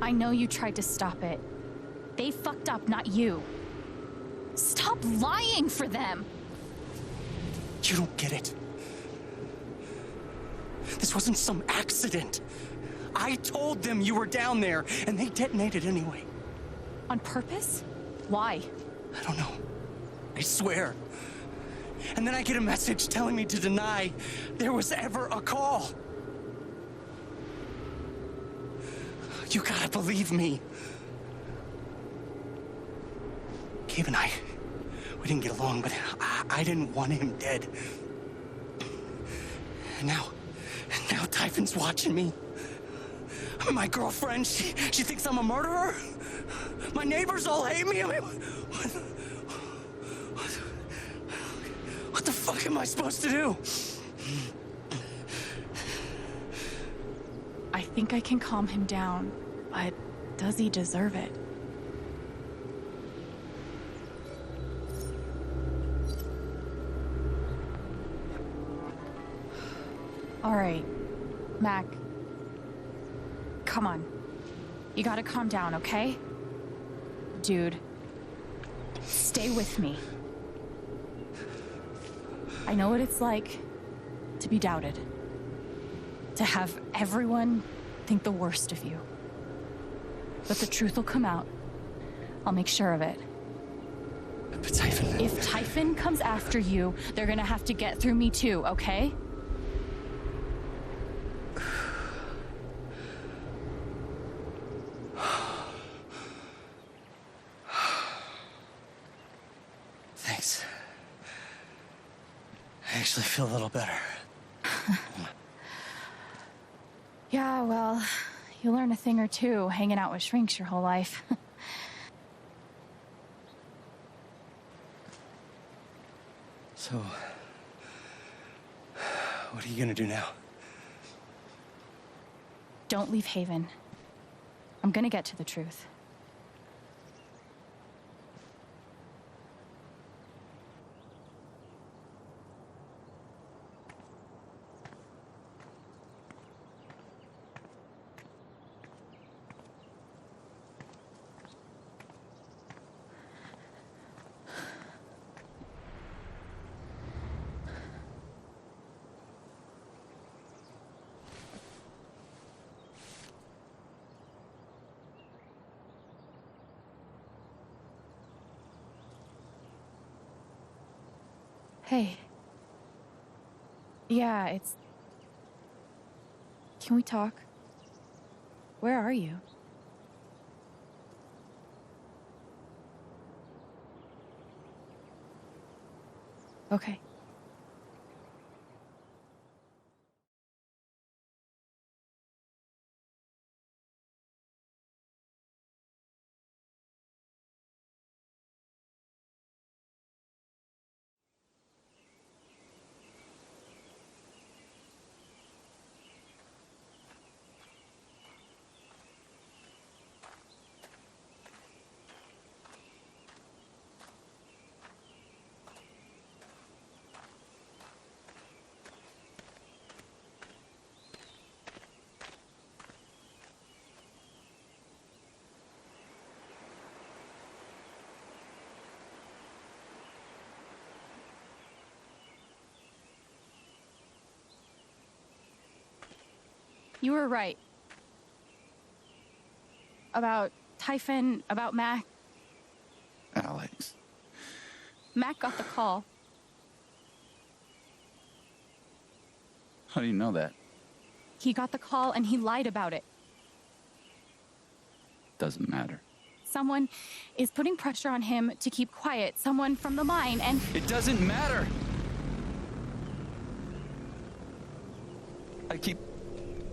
I know you tried to stop it. They fucked up, not you. Stop lying for them! You don't get it. This wasn't some accident. I told them you were down there, and they detonated anyway. On purpose? Why? I don't know. I swear. And then I get a message telling me to deny there was ever a call. You gotta believe me. Gabe and I, we didn't get along, but I didn't want him dead. And now Typhon's watching me. My girlfriend, she thinks I'm a murderer. My neighbors all hate me. I mean, what the fuck am I supposed to do? I think I can calm him down, but does he deserve it? All right, Mac. Come on. You gotta calm down, okay? Dude, stay with me. I know what it's like to be doubted. To have everyone think the worst of you. But the truth will come out. I'll make sure of it. But Typhon... If Typhon comes after you, they're gonna have to get through me too, okay? Thanks. I actually feel a little better. Yeah, well, you learn a thing or two hanging out with shrinks your whole life. So, what are you gonna do now? Don't leave Haven. I'm gonna get to the truth. Hey. Yeah, it's... Can we talk? Where are you? Okay. You were right. About Typhon, about Mac. Alex. Mac got the call. How do you know that? He got the call and he lied about it. Doesn't matter. Someone is putting pressure on him to keep quiet. Someone from the mine, and... It doesn't matter! I keep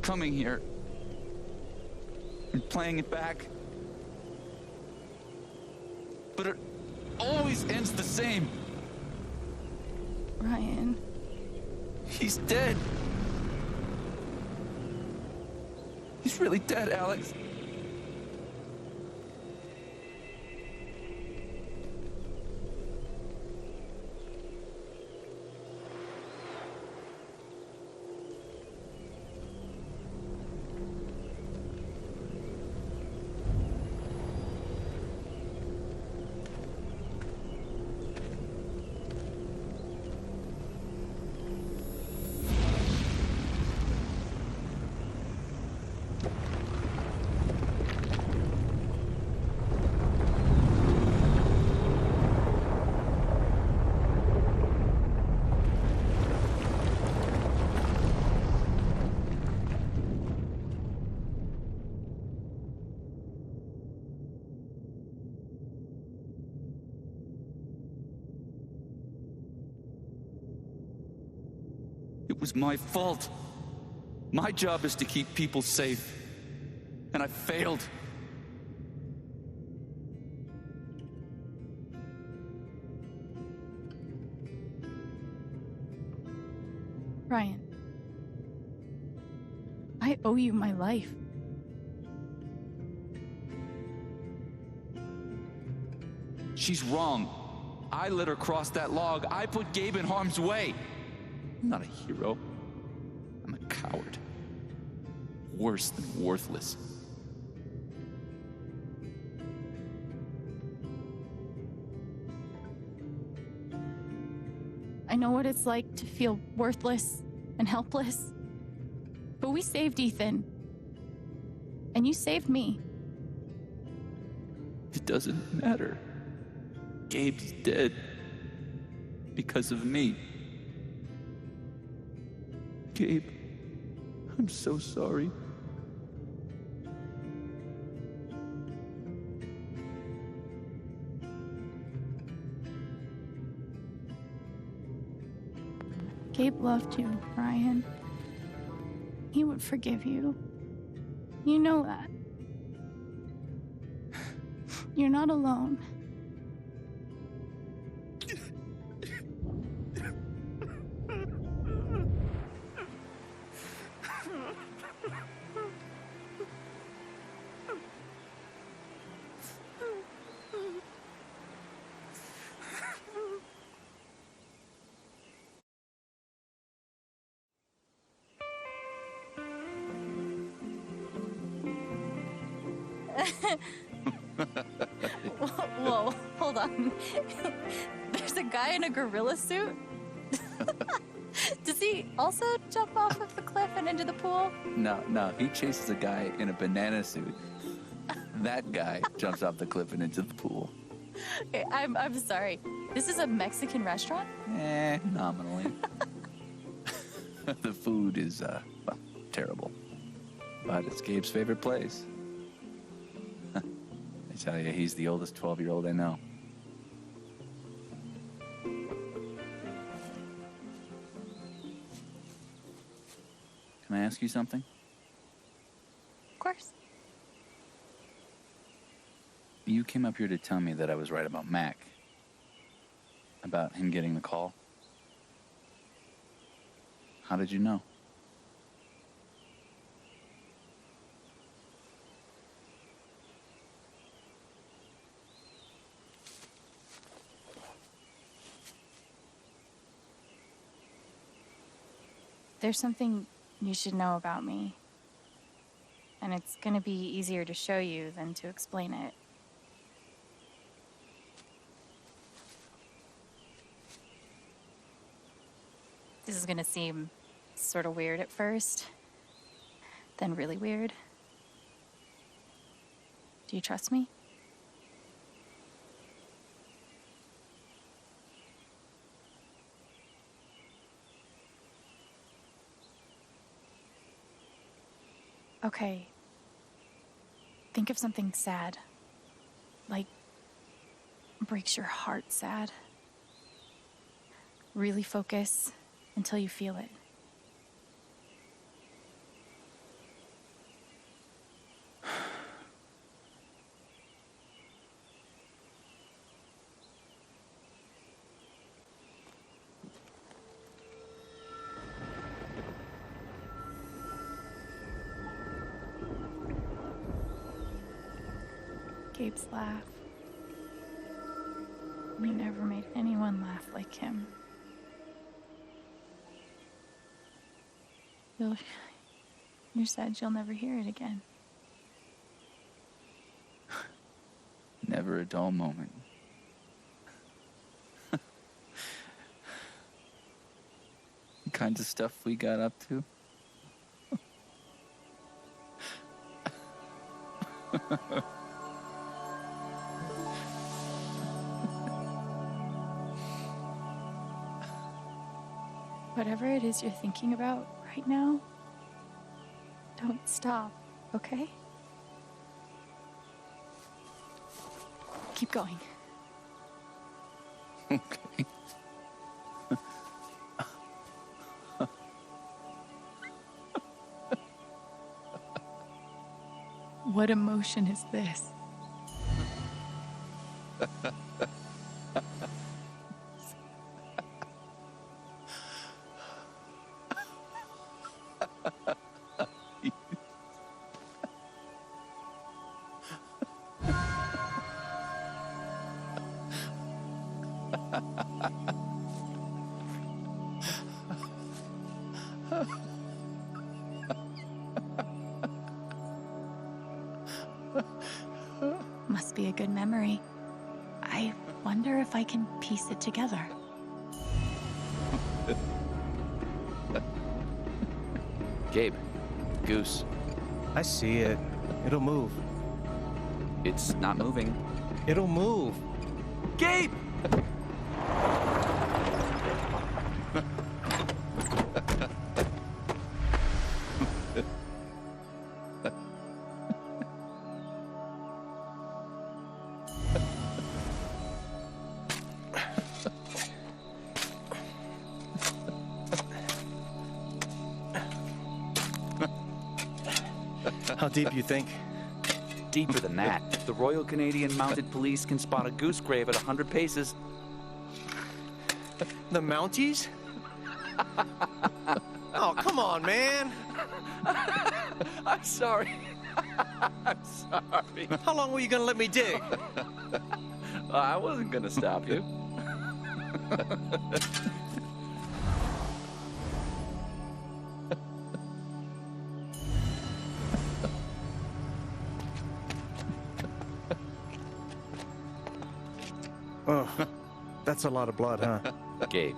coming here and playing it back. But it always ends the same. Ryan. He's dead. He's really dead, Alex. It was my fault. My job is to keep people safe. And I failed. Ryan. I owe you my life. She's wrong. I let her cross that log. I put Gabe in harm's way. I'm not a hero. I'm a coward. Worse than worthless. I know what it's like to feel worthless and helpless. But we saved Ethan. And you saved me. It doesn't matter. Gabe's dead. Because of me. Gabe, I'm so sorry. Gabe loved you, Ryan. He would forgive you. You know that. You're not alone. Whoa, hold on. There's a guy in a gorilla suit? Does he also jump off of the cliff and into the pool? No, he chases a guy in a banana suit. That guy jumps off the cliff and into the pool. Okay, I'm sorry. This is a Mexican restaurant? Nominally. The food is, well, terrible. But it's Gabe's favorite place. I tell you, he's the oldest 12-year-old I know. Can I ask you something? Of course. You came up here to tell me that I was right about Mac. About him getting the call. How did you know? There's something you should know about me. And it's gonna be easier to show you than to explain it. This is gonna seem sort of weird at first, then really weird. Do you trust me? Okay. Think of something sad. Like, breaks your heart sad. Really focus until you feel it. Gabe's laugh. You never made anyone laugh like him. You're sad you'll never hear it again. Never a dull moment. The kinds of stuff we got up to. Whatever it is you're thinking about right now, don't stop, okay? Keep going. Okay. What emotion is this? Must be a good memory. I wonder if I can piece it together. Gabe, Goose. I see it. It'll move. It's not moving. It'll move. Gabe! How deep you think? Deeper than that. The Royal Canadian Mounted Police can spot a goose grave at 100 paces. The Mounties? Oh, come on, man. I'm sorry. I'm sorry. How long were you gonna let me dig? I wasn't gonna stop you. Oh, that's a lot of blood, huh? Gabe,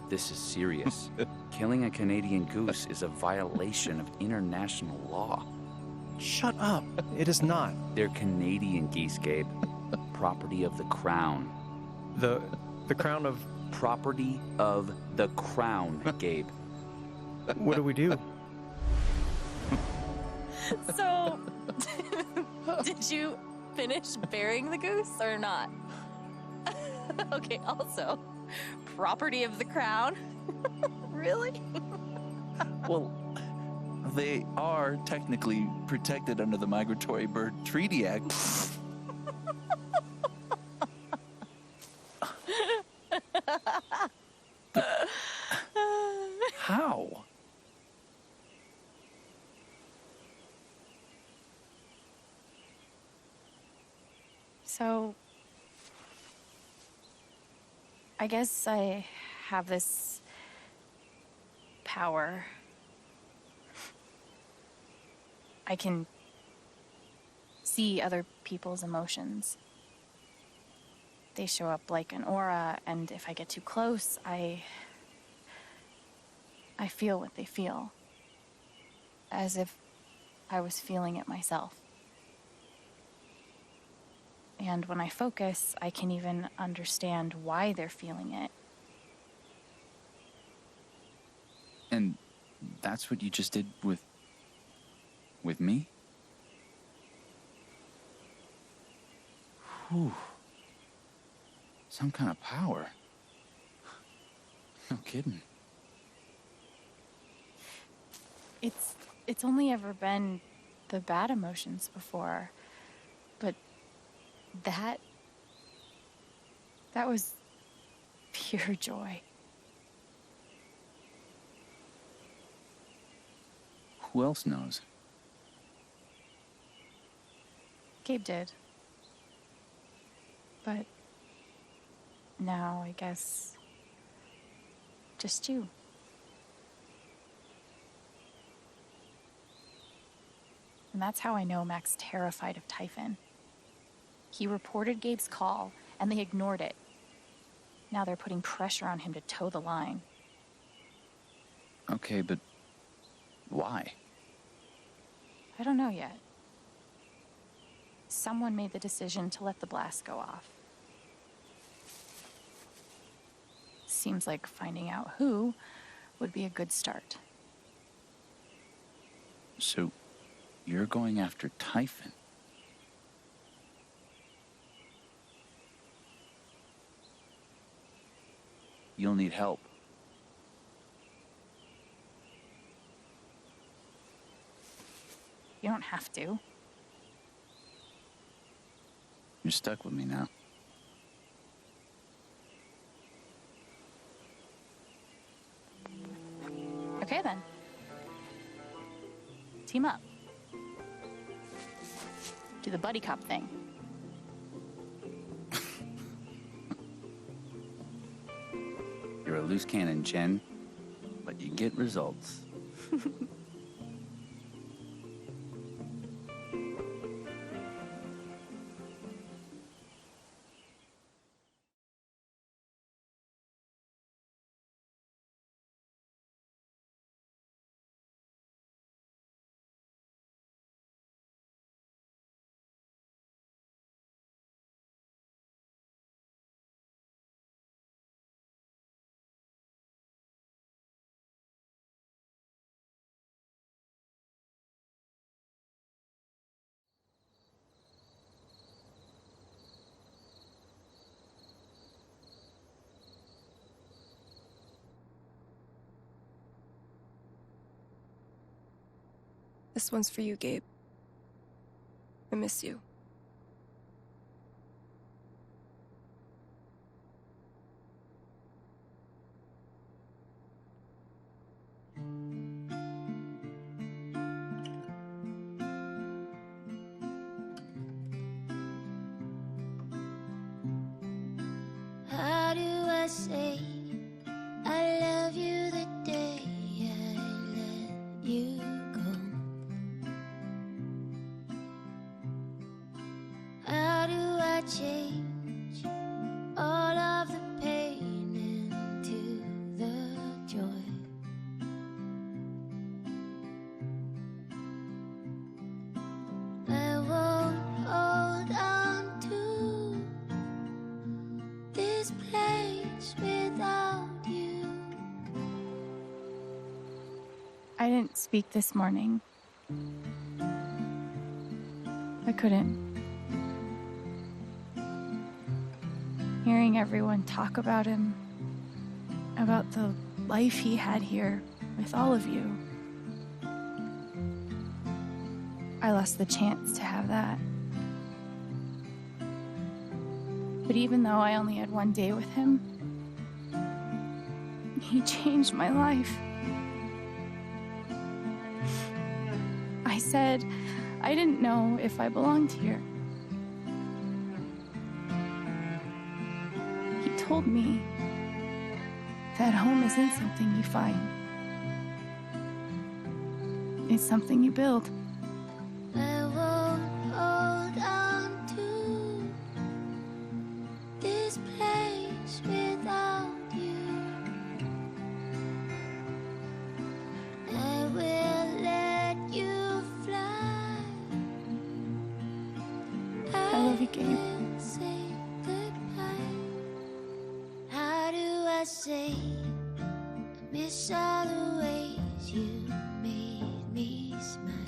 this is serious. Killing a Canadian goose is a violation of international law. Shut up. It is not. They're Canadian geese, Gabe. Property of the Crown. The Crown of... Property of the Crown, Gabe. What do we do? So, did you finish burying the goose or not? Okay, also, property of the crown? Really? Well, they are technically protected under the Migratory Bird Treaty Act. How? So, I guess I have this power. I can see other people's emotions. They show up like an aura, and if I get too close, I feel what they feel. As if I was feeling it myself. And when I focus, I can even understand why they're feeling it. And that's what you just did with me? Whew. Some kind of power. No kidding. It's only ever been the bad emotions before, but that was pure joy. Who else knows? Gabe did. But now, I guess, just you. And that's how I know Mac's terrified of Typhon. He reported Gabe's call, and they ignored it. Now they're putting pressure on him to toe the line. Okay, but why? I don't know yet. Someone made the decision to let the blast go off. Seems like finding out who would be a good start. So, you're going after Typhon? You'll need help. You don't have to. You're stuck with me now. Okay, then. Team up. Do the buddy cop thing. You're a loose cannon, Chen, but you get results. This one's for you, Gabe. I miss you. How do I say I love you the day I let you go? How do I change all of the pain into the joy? I won't hold on to this place without you. I didn't speak this morning. I couldn't. Hearing everyone talk about him, about the life he had here with all of you, I lost the chance to have that. But even though I only had one day with him, he changed my life. I said I didn't know if I belonged here. He told me that home isn't something you find. It's something you build. I won't hold on to this place without you. I will let you fly. I love you, Gabe. will say goodbye. How do I say I miss all the ways you made me smile?